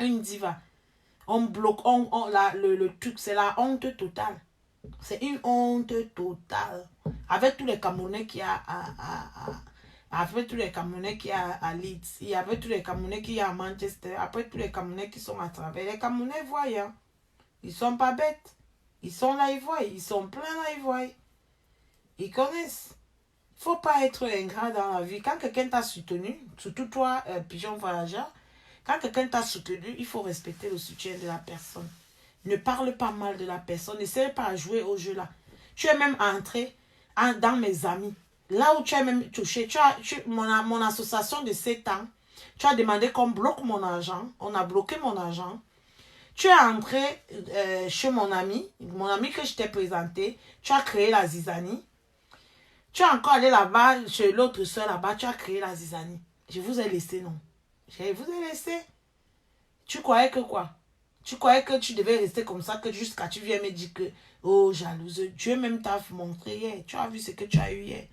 une diva, on bloque, le truc, c'est la honte totale. C'est une honte totale. Avec tous les Camerounais qui a avec tous les Camerounais qui a à Leeds, il y avait tous les Camerounais qui a à Manchester, après tous les Camerounais qui sont à travers. Les Camerounais voient, hein. Ils sont pas bêtes. Ils sont là, ils voient. Ils sont pleins là, ils voient. Ils connaissent. Faut pas être ingrat dans la vie. Quand quelqu'un t'a soutenu, surtout toi, pigeon voyageur, quand quelqu'un t'a soutenu, il faut respecter le soutien de la personne. Ne parle pas mal de la personne. N'essaie pas à jouer au jeu là. Tu es même entré dans mes amis. Là où tu as même touché, mon association de 7 ans, tu as demandé qu'on bloque mon argent. On a bloqué mon argent. Tu es entré chez mon ami que je t'ai présenté. Tu as créé la zizanie. Tu es encore allé là-bas, chez l'autre soeur là-bas, tu as créé la zizanie. Je vous ai laissé, non? Je vous ai laissé. Tu croyais que quoi? Tu croyais que tu devais rester comme ça, que jusqu'à tu viens me dire que, oh, jalouse, Dieu même t'a montré hier. Tu as vu ce que tu as eu hier.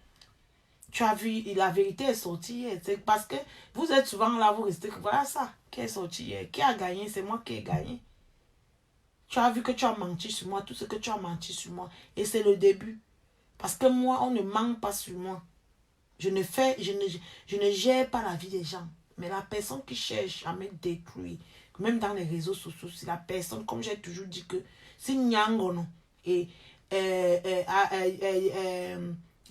Tu as vu, la vérité est sortie hier. C'est parce que vous êtes souvent là, vous restez, voilà ça, qui est sorti hier. Qui a gagné? C'est moi qui ai gagné. Tu as vu que tu as menti sur moi, tout ce que tu as menti sur moi. Et c'est le début. Parce que moi, on ne ment pas sur moi. Je ne gère pas la vie des gens. Mais la personne qui cherche à me détruire, même dans les réseaux sociaux, c'est la personne, comme j'ai toujours dit que, si Nyangono et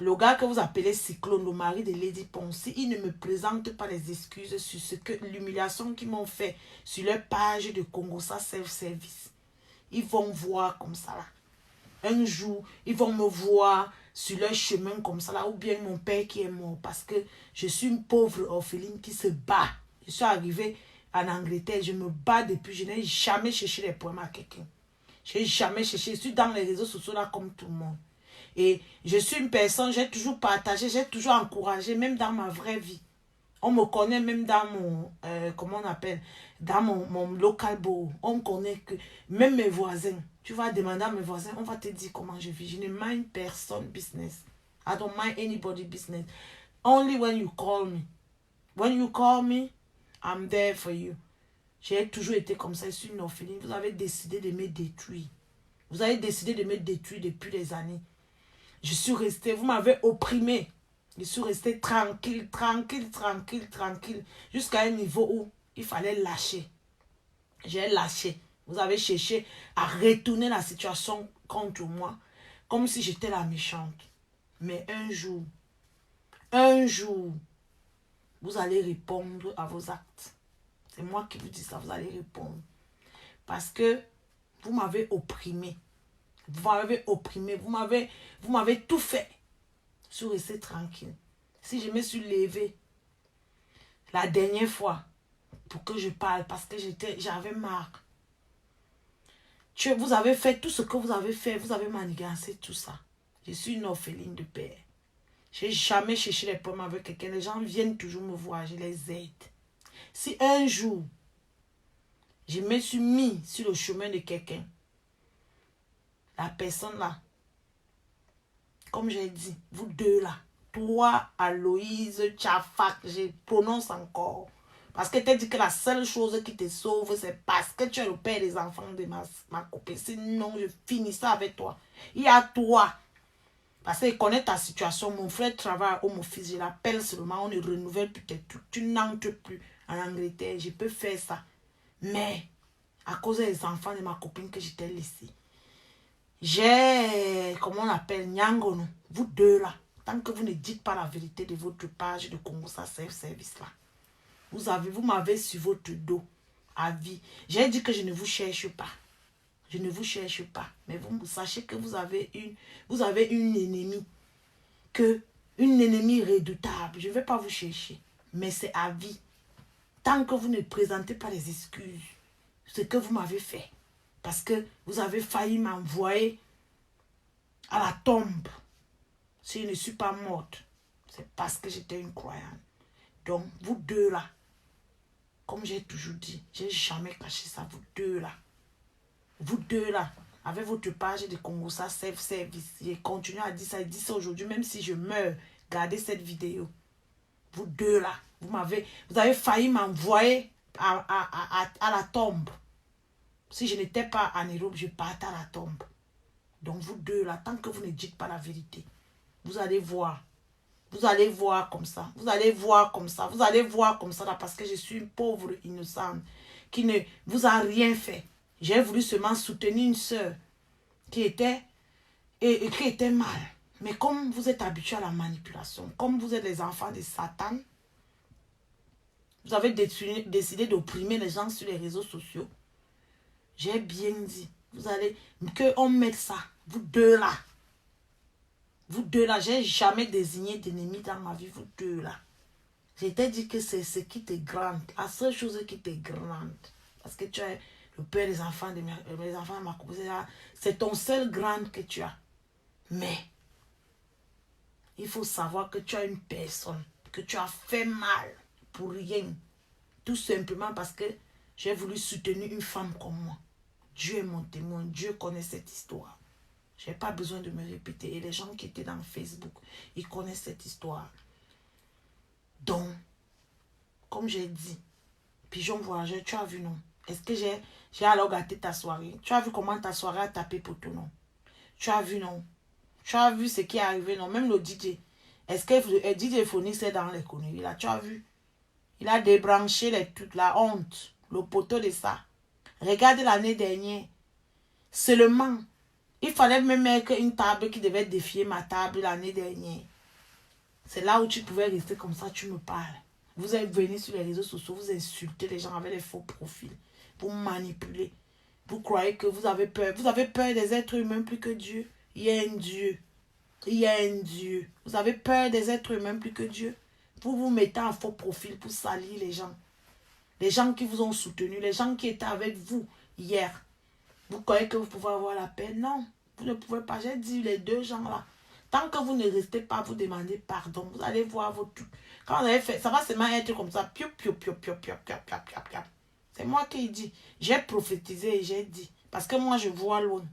le gars que vous appelez Cyclone, le mari de Lady Ponce, il ne me présente pas les excuses sur ce que l'humiliation qu'ils m'ont fait sur leur page de Congosa Self-Service. Ils vont voir comme ça là. Un jour, ils vont me voir sur leur chemin comme ça là, ou bien mon père qui est mort, parce que je suis une pauvre orpheline qui se bat. Je suis arrivée en Angleterre, je me bats depuis, je n'ai jamais cherché les problèmes à quelqu'un. Je n'ai jamais cherché, je suis dans les réseaux sociaux là comme tout le monde. Et je suis une personne, j'ai toujours partagé, j'ai toujours encouragé, même dans ma vraie vie. On me connaît même dans mon, comment on appelle, dans mon local beau. On me connaît que, même mes voisins, tu vas demander à mes voisins, on va te dire comment je vis. Je ne mind personne business. I don't mind anybody business. Only when you call me. When you call me, I'm there for you. J'ai toujours été comme ça, je suis une orpheline. Vous avez décidé de me détruire. Vous avez décidé de me détruire depuis des années. Je suis restée, vous m'avez opprimé. Je suis restée tranquille, jusqu'à un niveau où il fallait lâcher. J'ai lâché. Vous avez cherché à retourner la situation contre moi, comme si j'étais la méchante. Mais un jour, vous allez répondre à vos actes. C'est moi qui vous dis ça, vous allez répondre. Parce que vous m'avez opprimé. Vous m'avez opprimé, vous m'avez tout fait. Je suis restée tranquille. Si je me suis levée la dernière fois pour que je parle, parce que j'avais marre. Vous avez fait tout ce que vous avez fait, vous avez manigancé tout ça. Je suis une orpheline de père. Je n'ai jamais cherché les problèmes avec quelqu'un. Les gens viennent toujours me voir, je les aide. Si un jour, je me suis mis sur le chemin de quelqu'un, la personne là, comme j'ai dit, vous deux là, toi, Aloïse, Tchafak, je prononce encore. Parce que tu as dit que la seule chose qui te sauve, c'est parce que tu es le père des enfants de ma copine. Sinon, je finis ça avec toi. Il y a toi. Parce qu'il connaît ta situation. Mon frère travaille au mon fils. Je l'appelle seulement. On ne renouvelle plus tes trucs. Tu n'entres plus en Angleterre. Je peux faire ça. Mais, à cause des enfants de ma copine que je t'ai laissé, J'ai, comment on appelle, Nyangono. Vous deux là, tant que vous ne dites pas la vérité de votre page de Congo Self-Service là, vous m'avez sur votre dos à vie. J'ai dit que je ne vous cherche pas. Je ne vous cherche pas. Mais vous sachez que vous avez une ennemie. Une ennemie redoutable. Je ne vais pas vous chercher. Mais c'est à vie. Tant que vous ne présentez pas les excuses, ce que vous m'avez fait. Parce que vous avez failli m'envoyer à la tombe. Si je ne suis pas morte, c'est parce que j'étais une croyante. Donc, vous deux là, comme j'ai toujours dit, j'ai jamais caché ça, vous deux là, avec votre page de Congo Self-Service, je continue à dire ça, je dis ça aujourd'hui, même si je meurs, gardez cette vidéo. Vous deux là, vous avez failli m'envoyer à la tombe. Si je n'étais pas en Europe, je partais à la tombe. Donc vous deux là, tant que vous ne dites pas la vérité, vous allez voir. Vous allez voir comme ça. Vous allez voir comme ça. Vous allez voir comme ça là, parce que je suis une pauvre innocente qui ne vous a rien fait. J'ai voulu seulement soutenir une soeur qui était mal. Mais comme vous êtes habitués à la manipulation, comme vous êtes les enfants de Satan, vous avez décidé d'opprimer les gens sur les réseaux sociaux. J'ai bien dit, vous allez, qu'on mette ça, vous deux là. Vous deux là, j'ai jamais désigné d'ennemi dans ma vie, vous deux là. J'ai dit que c'est ce qui te grande, la seule chose qui te grande. Parce que tu es le père des enfants de mes enfants de ma cousine. C'est ton seul grand que tu as. Mais, il faut savoir que tu as une personne, que tu as fait mal pour rien. Tout simplement parce que j'ai voulu soutenir une femme comme moi. Dieu est mon témoin, Dieu connaît cette histoire. Je n'ai pas besoin de me répéter. Et les gens qui étaient dans Facebook, ils connaissent cette histoire. Donc, comme j'ai dit, pigeon voyageur, tu as vu, non? Est-ce que j'ai alors gâté ta soirée? Tu as vu comment ta soirée a tapé pour tout, non? Tu as vu, non? Tu as vu ce qui est arrivé, non? Même le DJ. Est-ce que le DJ Phonix est dans les conneries, là? Tu as vu? Il a débranché les trucs, la honte, le poteau de ça. Regarde l'année dernière. Seulement, il fallait me mettre une table qui devait défier ma table l'année dernière. C'est là où tu pouvais rester comme ça, tu me parles. Vous êtes venu sur les réseaux sociaux, vous insultez les gens avec les faux profils. Vous manipulez. Vous croyez que vous avez peur. Vous avez peur des êtres humains plus que Dieu. Il y a un Dieu. Il y a un Dieu. Vous avez peur des êtres humains plus que Dieu. Vous vous mettez en faux profil pour salir les gens. Les gens qui vous ont soutenu, les gens qui étaient avec vous hier. Vous croyez que vous pouvez avoir la paix? Non, vous ne pouvez pas. J'ai dit les deux gens là. Tant que vous ne restez pas, vous demandez pardon. Vous allez voir votre truc. Quand vous avez fait, ça va seulement être comme ça. C'est moi qui dis. J'ai prophétisé et j'ai dit. Parce que moi, je vois loin.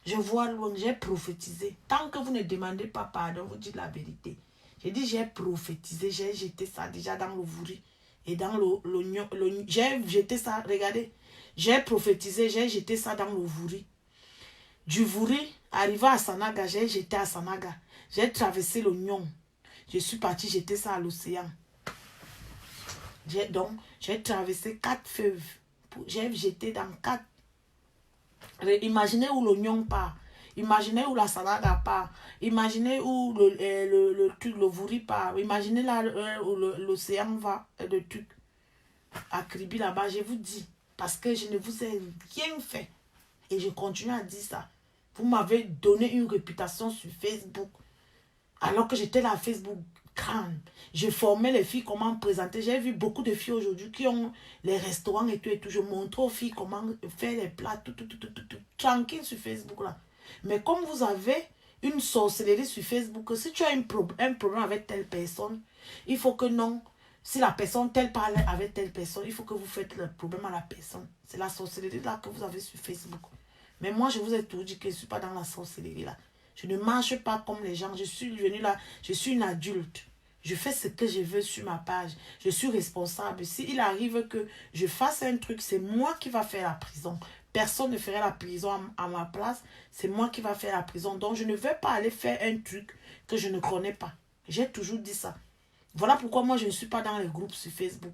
Je vois loin, j'ai prophétisé. Tant que vous ne demandez pas pardon, vous dites la vérité. J'ai dit, j'ai prophétisé, j'ai jeté ça déjà dans le vouri. Et dans l'oignon. J'ai jeté ça, regardez. J'ai prophétisé, j'ai jeté ça dans le vouri. Du vouri, arrivé à Sanaga, j'ai jeté à Sanaga. J'ai traversé l'oignon. Je suis parti jeter ça à l'océan. Donc, j'ai traversé 4 feuves. J'ai jeté dans 4. Imaginez où l'oignon part. Imaginez où la Sanaga part. Imaginez où le vouri part. Imaginez là où l'océan va. Le truc. À Kribi là-bas, je vous dis. Parce que je ne vous ai rien fait. Et je continue à dire ça. Vous m'avez donné une réputation sur Facebook. Alors que j'étais là à Facebook grande. Je formais les filles comment présenter. J'ai vu beaucoup de filles aujourd'hui qui ont les restaurants et tout et tout. Je montre aux filles comment faire les plats. Tout, tranquille sur Facebook là. Mais comme vous avez une sorcellerie sur Facebook, si tu as un problème avec telle personne, il faut que non. Si la personne telle parle avec telle personne, il faut que vous faites le problème à la personne. C'est la sorcellerie là que vous avez sur Facebook. Mais moi, je vous ai tout dit que je ne suis pas dans la sorcellerie là. Je ne marche pas comme les gens. Je suis venue là, je suis une adulte. Je fais ce que je veux sur ma page. Je suis responsable. S'il arrive que je fasse un truc, c'est moi qui va faire la prison. Personne ne ferait la prison à ma place. C'est moi qui va faire la prison. Donc, je ne vais pas aller faire un truc que je ne connais pas. J'ai toujours dit ça. Voilà pourquoi moi, je ne suis pas dans les groupes sur Facebook.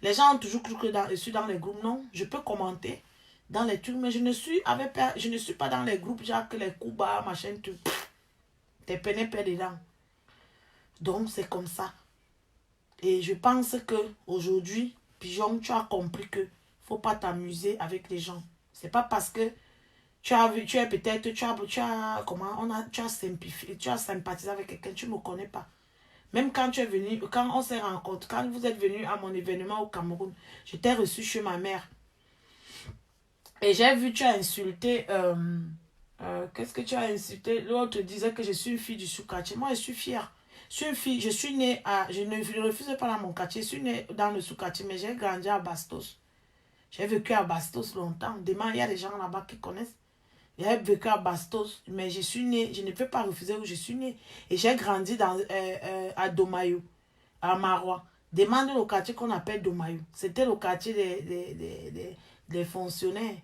Les gens ont toujours cru que je suis dans les groupes. Non, je peux commenter dans les trucs, mais je ne suis pas dans les groupes, genre que les coups bas, machin, tout. T'es peiné pas dedans. Donc, c'est comme ça. Et je pense que aujourd'hui, Pigeon, tu as compris que faut pas t'amuser avec les gens. C'est pas parce que tu as vu, tu es peut-être, tu as simplifié, tu as sympathisé avec quelqu'un, tu ne me connais pas. Même quand tu es venu, quand on s'est rencontrés, quand vous êtes venu à mon événement au Cameroun, je t'ai reçu chez ma mère. Et j'ai vu, tu as insulté, qu'est-ce que tu as insulté? L'autre disait que je suis une fille du sous-quartier. Moi, je suis fière. Je suis une fille, je suis née à, je ne refuse pas dans mon quartier, je suis née dans le sous-quartier, mais j'ai grandi à Bastos. J'ai vécu à Bastos longtemps. Demain, il y a des gens là-bas qui connaissent. J'ai vécu à Bastos, mais je suis née, je ne peux pas refuser où je suis née. Et j'ai grandi à Domayo, à Marois. Demande le quartier qu'on appelle Domayo. C'était le quartier des fonctionnaires.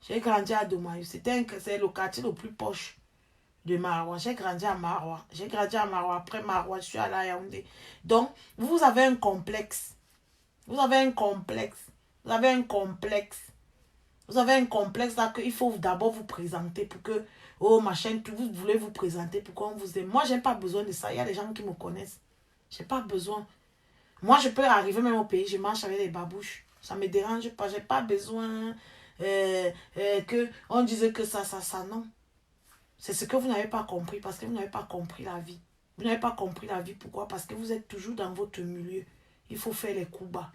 J'ai grandi à Domayo. C'est le quartier le plus proche de Marois. J'ai grandi à Marois. J'ai grandi à Marois. Après Marois, je suis allée à Yaoundé. Donc, vous avez un complexe. Vous avez un complexe. Vous avez un complexe. Vous avez un complexe là qu'il faut d'abord vous présenter pour que, oh machin, vous voulez vous présenter pour qu'on vous aime. Moi, j'ai pas besoin de ça. Il y a des gens qui me connaissent. J'ai pas besoin. Moi, je peux arriver même au pays, je marche avec des babouches. Ça me dérange pas. J'ai pas besoin que on dise que ça, non. C'est ce que vous n'avez pas compris parce que vous n'avez pas compris la vie. Vous n'avez pas compris la vie. Pourquoi? Parce que vous êtes toujours dans votre milieu. Il faut faire les coups bas.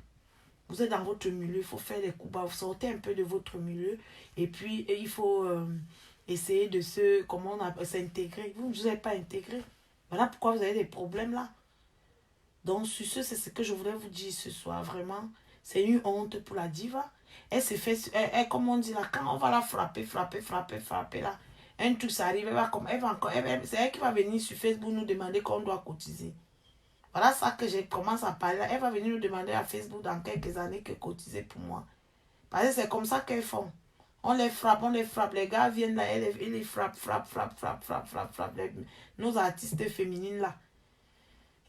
Vous êtes dans votre milieu, il faut faire les coups bas. Vous sortez un peu de votre milieu et puis il faut essayer de s'intégrer. Vous n'êtes pas intégré. Voilà pourquoi vous avez des problèmes là. Donc, sur ce, c'est ce que je voulais vous dire ce soir. Vraiment, c'est une honte pour la diva. Elle se fait, comme on dit là, quand on va la frapper là, un truc ça arrive, c'est elle qui va venir sur Facebook nous demander qu'on doit cotiser. Voilà ça que je commence à parler. Elle va venir nous demander à Facebook dans quelques années que cotiser pour moi. Parce que c'est comme ça qu'elles font. On les frappe. Les gars viennent là, ils les frappent. Nos artistes féminines là.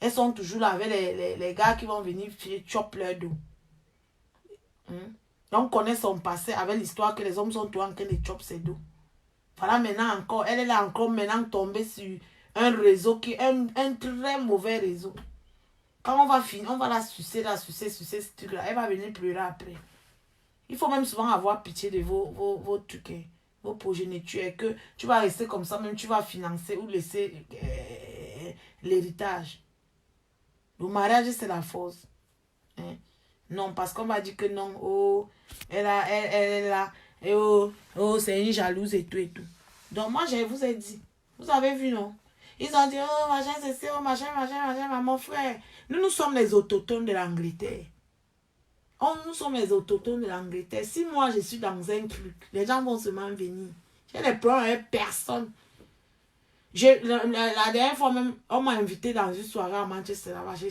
Elles sont toujours là avec les gars qui vont venir chop leur dos. On connaît son passé avec l'histoire que les hommes sont tous en train de chop ses dos. Voilà maintenant encore. Elle est là encore maintenant tombée sur un réseau qui est un très mauvais réseau. Quand on va finir, on va la sucer, ce truc-là. Elle va venir pleurer après. Il faut même souvent avoir pitié de vos trucs, vos progénitures. Et que tu vas rester comme ça, même tu vas financer ou laisser l'héritage. Le mariage, c'est la force. Hein? Non, parce qu'on va dire que non, oh, elle est là, et oh, c'est une jalouse et tout et tout. Donc moi, je vous ai dit, vous avez vu, non? Ils ont dit, oh, machin, c'est ça, oh, machin, mon frère. Nous sommes les autochtones de l'Angleterre. Oh, nous sommes les autochtones de l'Angleterre. Si moi, je suis dans un truc, les gens vont seulement venir. J'ai des problèmes avec personne. La dernière fois même, on m'a invité dans une soirée à Manchester là-bas. J'ai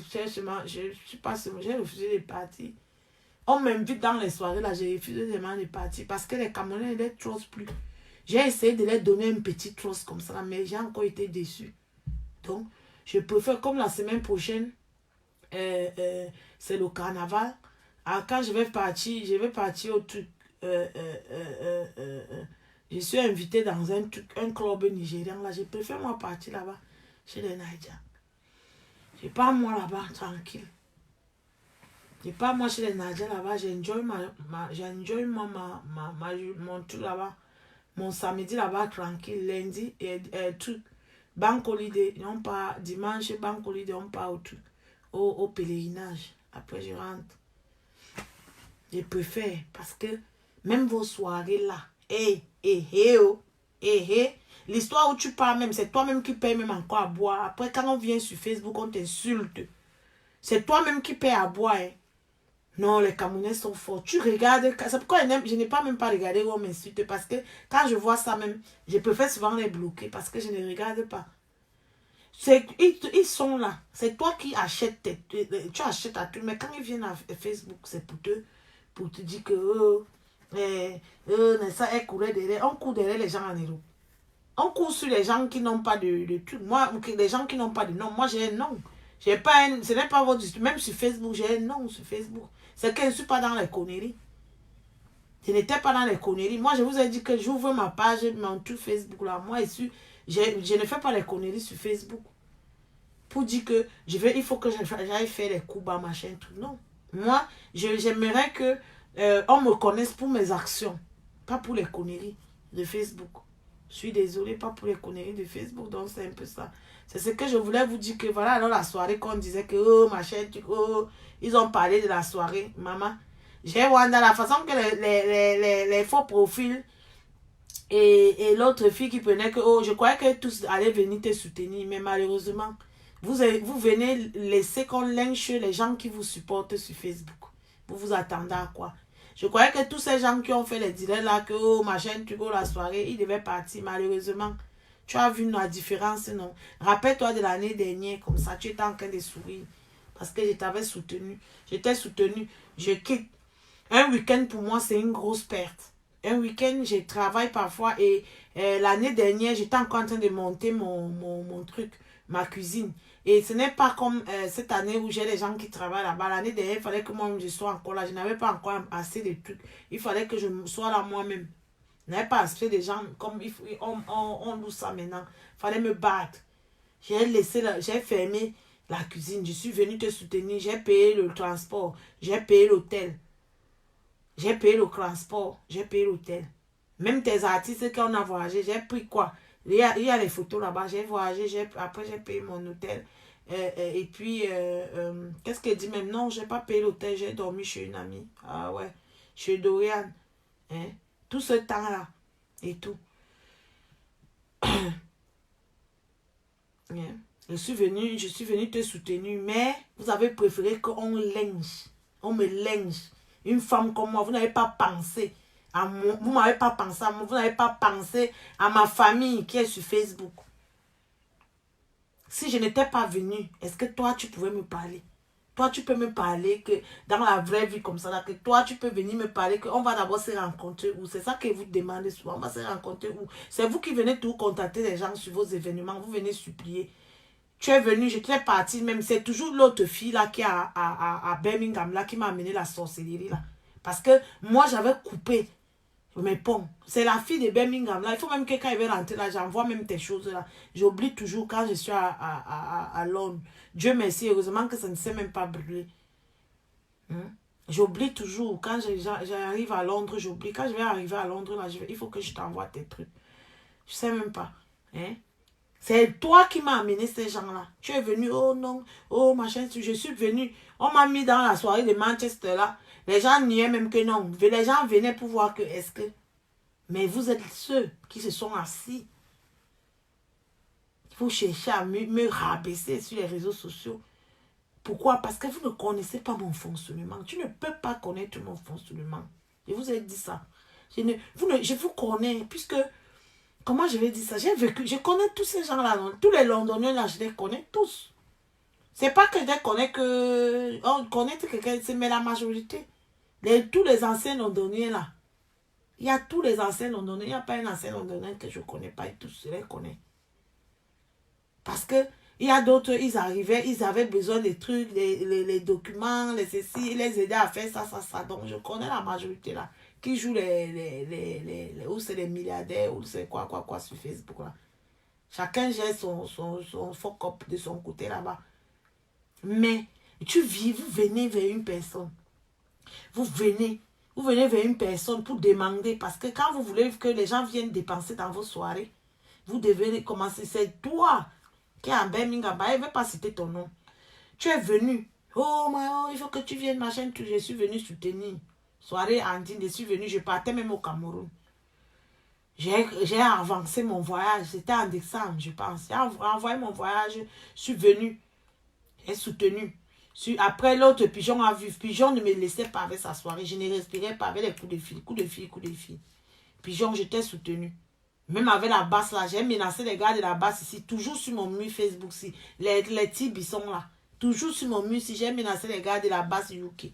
refusé de partir. On m'invite dans les soirées là, j'ai refusé de partir parce que les Camerounais ne les trossent plus. J'ai essayé de leur donner un petit trosse comme ça, mais j'ai encore été déçu. Donc, je préfère, comme la semaine prochaine, c'est le carnaval. Alors, quand je vais partir au truc. Je suis invité dans un club nigérien. Là, je préfère moi partir là-bas, chez les Naïdja. Je pars moi là-bas, tranquille. Je pars moi chez les Naïdja là-bas, j'enjoy mon truc là-bas. Mon samedi là-bas, tranquille. Lundi, truc. Banque holiday, on part. Dimanche, banque holiday, on part au pèlerinage. Après, je rentre. Je préfère parce que même vos soirées là, l'histoire où tu parles même, c'est toi-même qui payes même encore à boire. Après, quand on vient sur Facebook, on t'insulte. C'est toi-même qui payes à boire. Hein. Non, les Camerounais sont forts. Tu regardes, c'est pourquoi je n'ai pas même pas regardé où on m'insulte. Parce que quand je vois ça même, je préfère souvent les bloquer parce que je ne regarde pas. Ils sont là. C'est toi qui achètes. Tu achètes à tout. Mais quand ils viennent à Facebook, c'est pour te dire que ça est couru derrière. On court derrière les gens en Europe. On court sur les gens qui n'ont pas de trucs. Moi, les gens qui n'ont pas de nom. Moi, j'ai un nom. Ce n'est pas votre... Même sur Facebook, j'ai un nom sur Facebook. C'est que je ne suis pas dans les conneries. Je n'étais pas dans les conneries. Moi, je vous ai dit que j'ouvre ma page, mon tout Facebook là. Moi, je ne fais pas les conneries sur Facebook. Pour dire que il faut que j'aille faire les coups bas, machin, tout. Non. Moi, j'aimerais que on me connaisse pour mes actions, pas pour les conneries de Facebook. Je suis désolée, pas pour les conneries de Facebook, donc c'est un peu ça. C'est ce que je voulais vous dire, que voilà, alors la soirée qu'on disait que, oh, machin, oh, ils ont parlé de la soirée, maman. J'ai Wanda, la façon que les faux profils et l'autre fille qui prenait que, oh, je croyais que tous allaient venir te soutenir, mais malheureusement, vous venez laisser qu'on lynche les gens qui vous supportent sur Facebook. Vous vous attendez à quoi? Je croyais que tous ces gens qui ont fait les dîners là, que oh, machin, tu go la soirée, ils devaient partir. Malheureusement, tu as vu la différence, non? Rappelle-toi de l'année dernière, comme ça, tu étais en train de sourire. Parce que je t'avais soutenu. J'étais soutenu. Je quitte. Un week-end pour moi, c'est une grosse perte. Un week-end, je travaille parfois et l'année dernière, j'étais encore en train de monter mon truc, ma cuisine. Et ce n'est pas comme cette année où j'ai les gens qui travaillent là-bas. L'année dernière, il fallait que moi je sois encore là. Je n'avais pas encore assez de trucs. Il fallait que je sois là moi-même. Je n'avais pas assez de gens comme on loue ça maintenant. Il fallait me battre. J'ai fermé la cuisine. Je suis venue te soutenir. J'ai payé le transport. J'ai payé l'hôtel. J'ai payé le transport. J'ai payé l'hôtel. Même tes artistes qu'on a voyagé, j'ai pris quoi? Il y a les photos là-bas. J'ai voyagé. Après, j'ai payé mon hôtel. Et puis, qu'est-ce qu'elle dit même? Non, je n'ai pas payé l'hôtel. J'ai dormi chez une amie. Ah ouais. Chez Dorian. Hein? Tout ce temps-là. Et tout. Yeah. Je suis venue te soutenir, mais vous avez préféré qu'on lynche. On me lynche. Une femme comme moi, vous n'avez pas pensé à moi. Vous n'avez pas pensé à moi. Vous n'avez pas pensé à ma famille qui est sur Facebook. Si je n'étais pas venue, est-ce que toi, tu pouvais me parler? Toi, tu peux me parler que dans la vraie vie comme ça, là, que toi, tu peux venir me parler qu'on va d'abord se rencontrer où? C'est ça que vous demandez souvent. On va se rencontrer où? C'est vous qui venez tout contacter les gens sur vos événements. Vous venez supplier. Tu es venu, je t'ai parti même. C'est toujours l'autre fille là qui est à Birmingham là qui m'a amené la sorcellerie là. Parce que moi, j'avais coupé mes ponts. C'est la fille de Birmingham là. Il faut même que quand il va rentrer là, j'envoie même tes choses là. J'oublie toujours quand je suis à Londres. Dieu merci, heureusement que ça ne s'est même pas brûlé. Hein? J'oublie toujours. Quand j'arrive à Londres, j'oublie. Quand je vais arriver à Londres, là, il faut que je t'envoie tes trucs. Je sais même pas. Hein? C'est toi qui m'as amené ces gens-là. Tu es venu, oh non, oh machin, je suis venu. On m'a mis dans la soirée de Manchester là. Les gens niaient même que non. Les gens venaient pour voir que est-ce que... Mais vous êtes ceux qui se sont assis. Vous cherchez à me rabaisser sur les réseaux sociaux. Pourquoi? Parce que vous ne connaissez pas mon fonctionnement. Tu ne peux pas connaître mon fonctionnement. Je vous ai dit ça. Je vous connais, puisque... Comment je vais dire ça? J'ai vécu, je connais tous ces gens-là. Tous les Londoniens, là, je les connais tous. C'est pas que je les connais que... On connaît quelqu'un, mais la majorité. Tous les anciens Londoniens, là. Il y a tous les anciens Londoniens. Il n'y a pas un ancien Londonien que je ne connais pas. Et tous, je les connais. Parce que il y a d'autres, ils arrivaient, ils avaient besoin des trucs, les documents, les ceci, les aider à faire ça. Donc, je connais la majorité, là. Qui joue ou c'est les milliardaires, ou c'est quoi sur Facebook, là. Chacun gère son fuck up de son côté, là-bas. Mais, vous venez vers une personne. Vous venez vers une personne pour demander, parce que quand vous voulez que les gens viennent dépenser dans vos soirées, vous devez commencer. C'est toi qui est en Birmingham. Elle ne veut pas citer ton nom. Tu es venu. Oh, il faut que tu viennes, machin. Je suis venu soutenir. Soirée Andine, je suis venu. Je partais même au Cameroun. J'ai avancé mon voyage. C'était en décembre, je pense. J'ai envoyé mon voyage. Je suis venu. J'ai soutenu. Après, l'autre pigeon a vu. Pigeon ne me laissait pas avec sa soirée. Je ne respirais pas avec les coups de fil. Coups de fil. Pigeon, je t'ai soutenu. Même avec la basse là, j'ai menacé les gars de la basse ici. Toujours sur mon mur Facebook ici. Les petits bisons là. Toujours sur mon mur ici. J'ai menacé les gars de la basse UK.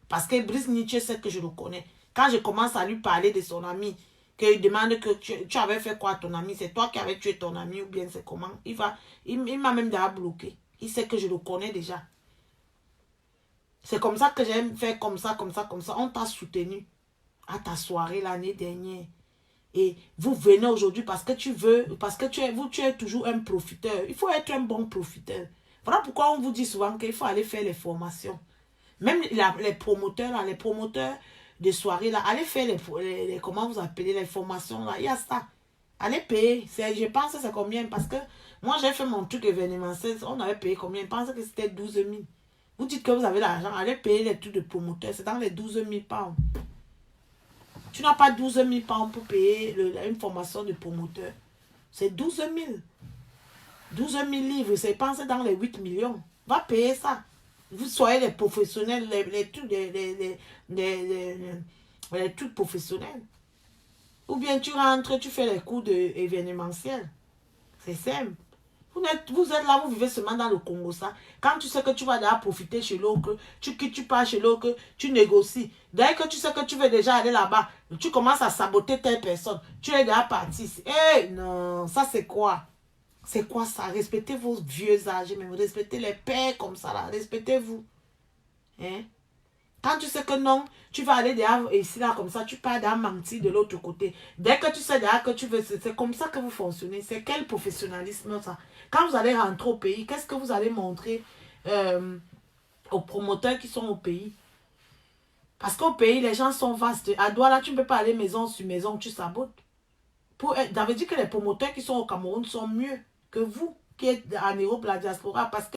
Parce que Brice Nietzsche sait que je le connais. Quand je commence à lui parler de son ami, qu'il demande que tu avais fait quoi à ton ami, c'est toi qui avais tué ton ami ou bien c'est comment, il m'a même déjà bloqué. Il sait que je le connais déjà. C'est comme ça que j'aime faire comme ça. On t'a soutenu. à ta soirée l'année dernière. Et vous venez aujourd'hui parce que tu veux, parce que tu es toujours un profiteur. Il faut être un bon profiteur. Voilà pourquoi on vous dit souvent qu'il faut aller faire les formations. Même les promoteurs, là, les promoteurs de soirée, là, allez faire comment vous appelez, les formations, là, il y a ça. Allez payer. Je pense que c'est combien? Parce que moi, j'ai fait mon truc événementiel, on avait payé combien? Je pense que c'était 12 000. Vous dites que vous avez l'argent, allez payer les trucs de promoteur, c'est dans les 12 000 pounds. Tu n'as pas 12 000 pounds pour payer une formation de promoteur. C'est 12 000. 12 000 livres, c'est pensé dans les 8 millions. Va payer ça. Vous soyez les professionnels, les trucs professionnels. Ou bien tu rentres, tu fais les cours événementiels. C'est simple. Vous êtes là, vous vivez seulement dans le Congo, ça. Quand tu sais que tu vas déjà profiter chez l'autre, tu pars chez l'autre, tu négocies. Dès que tu sais que tu veux déjà aller là-bas, tu commences à saboter telle personne. Tu es déjà parti. Non, ça c'est quoi? C'est quoi ça? Respectez vos vieux âges, même respectez les pères comme ça, là. Respectez-vous. Hein? Quand tu sais que non, tu vas aller derrière ici, là, comme ça, tu pars derrière mentir de l'autre côté. Dès que tu sais derrière que tu veux, c'est comme ça que vous fonctionnez. C'est quel professionnalisme, ça? Quand vous allez rentrer au pays, qu'est-ce que vous allez montrer aux promoteurs qui sont au pays? Parce qu'au pays, les gens sont vastes. À Douala, tu ne peux pas aller maison sur maison, tu sabotes. Ça veut dire que les promoteurs qui sont au Cameroun sont mieux que vous, qui êtes en Europe, la diaspora, parce que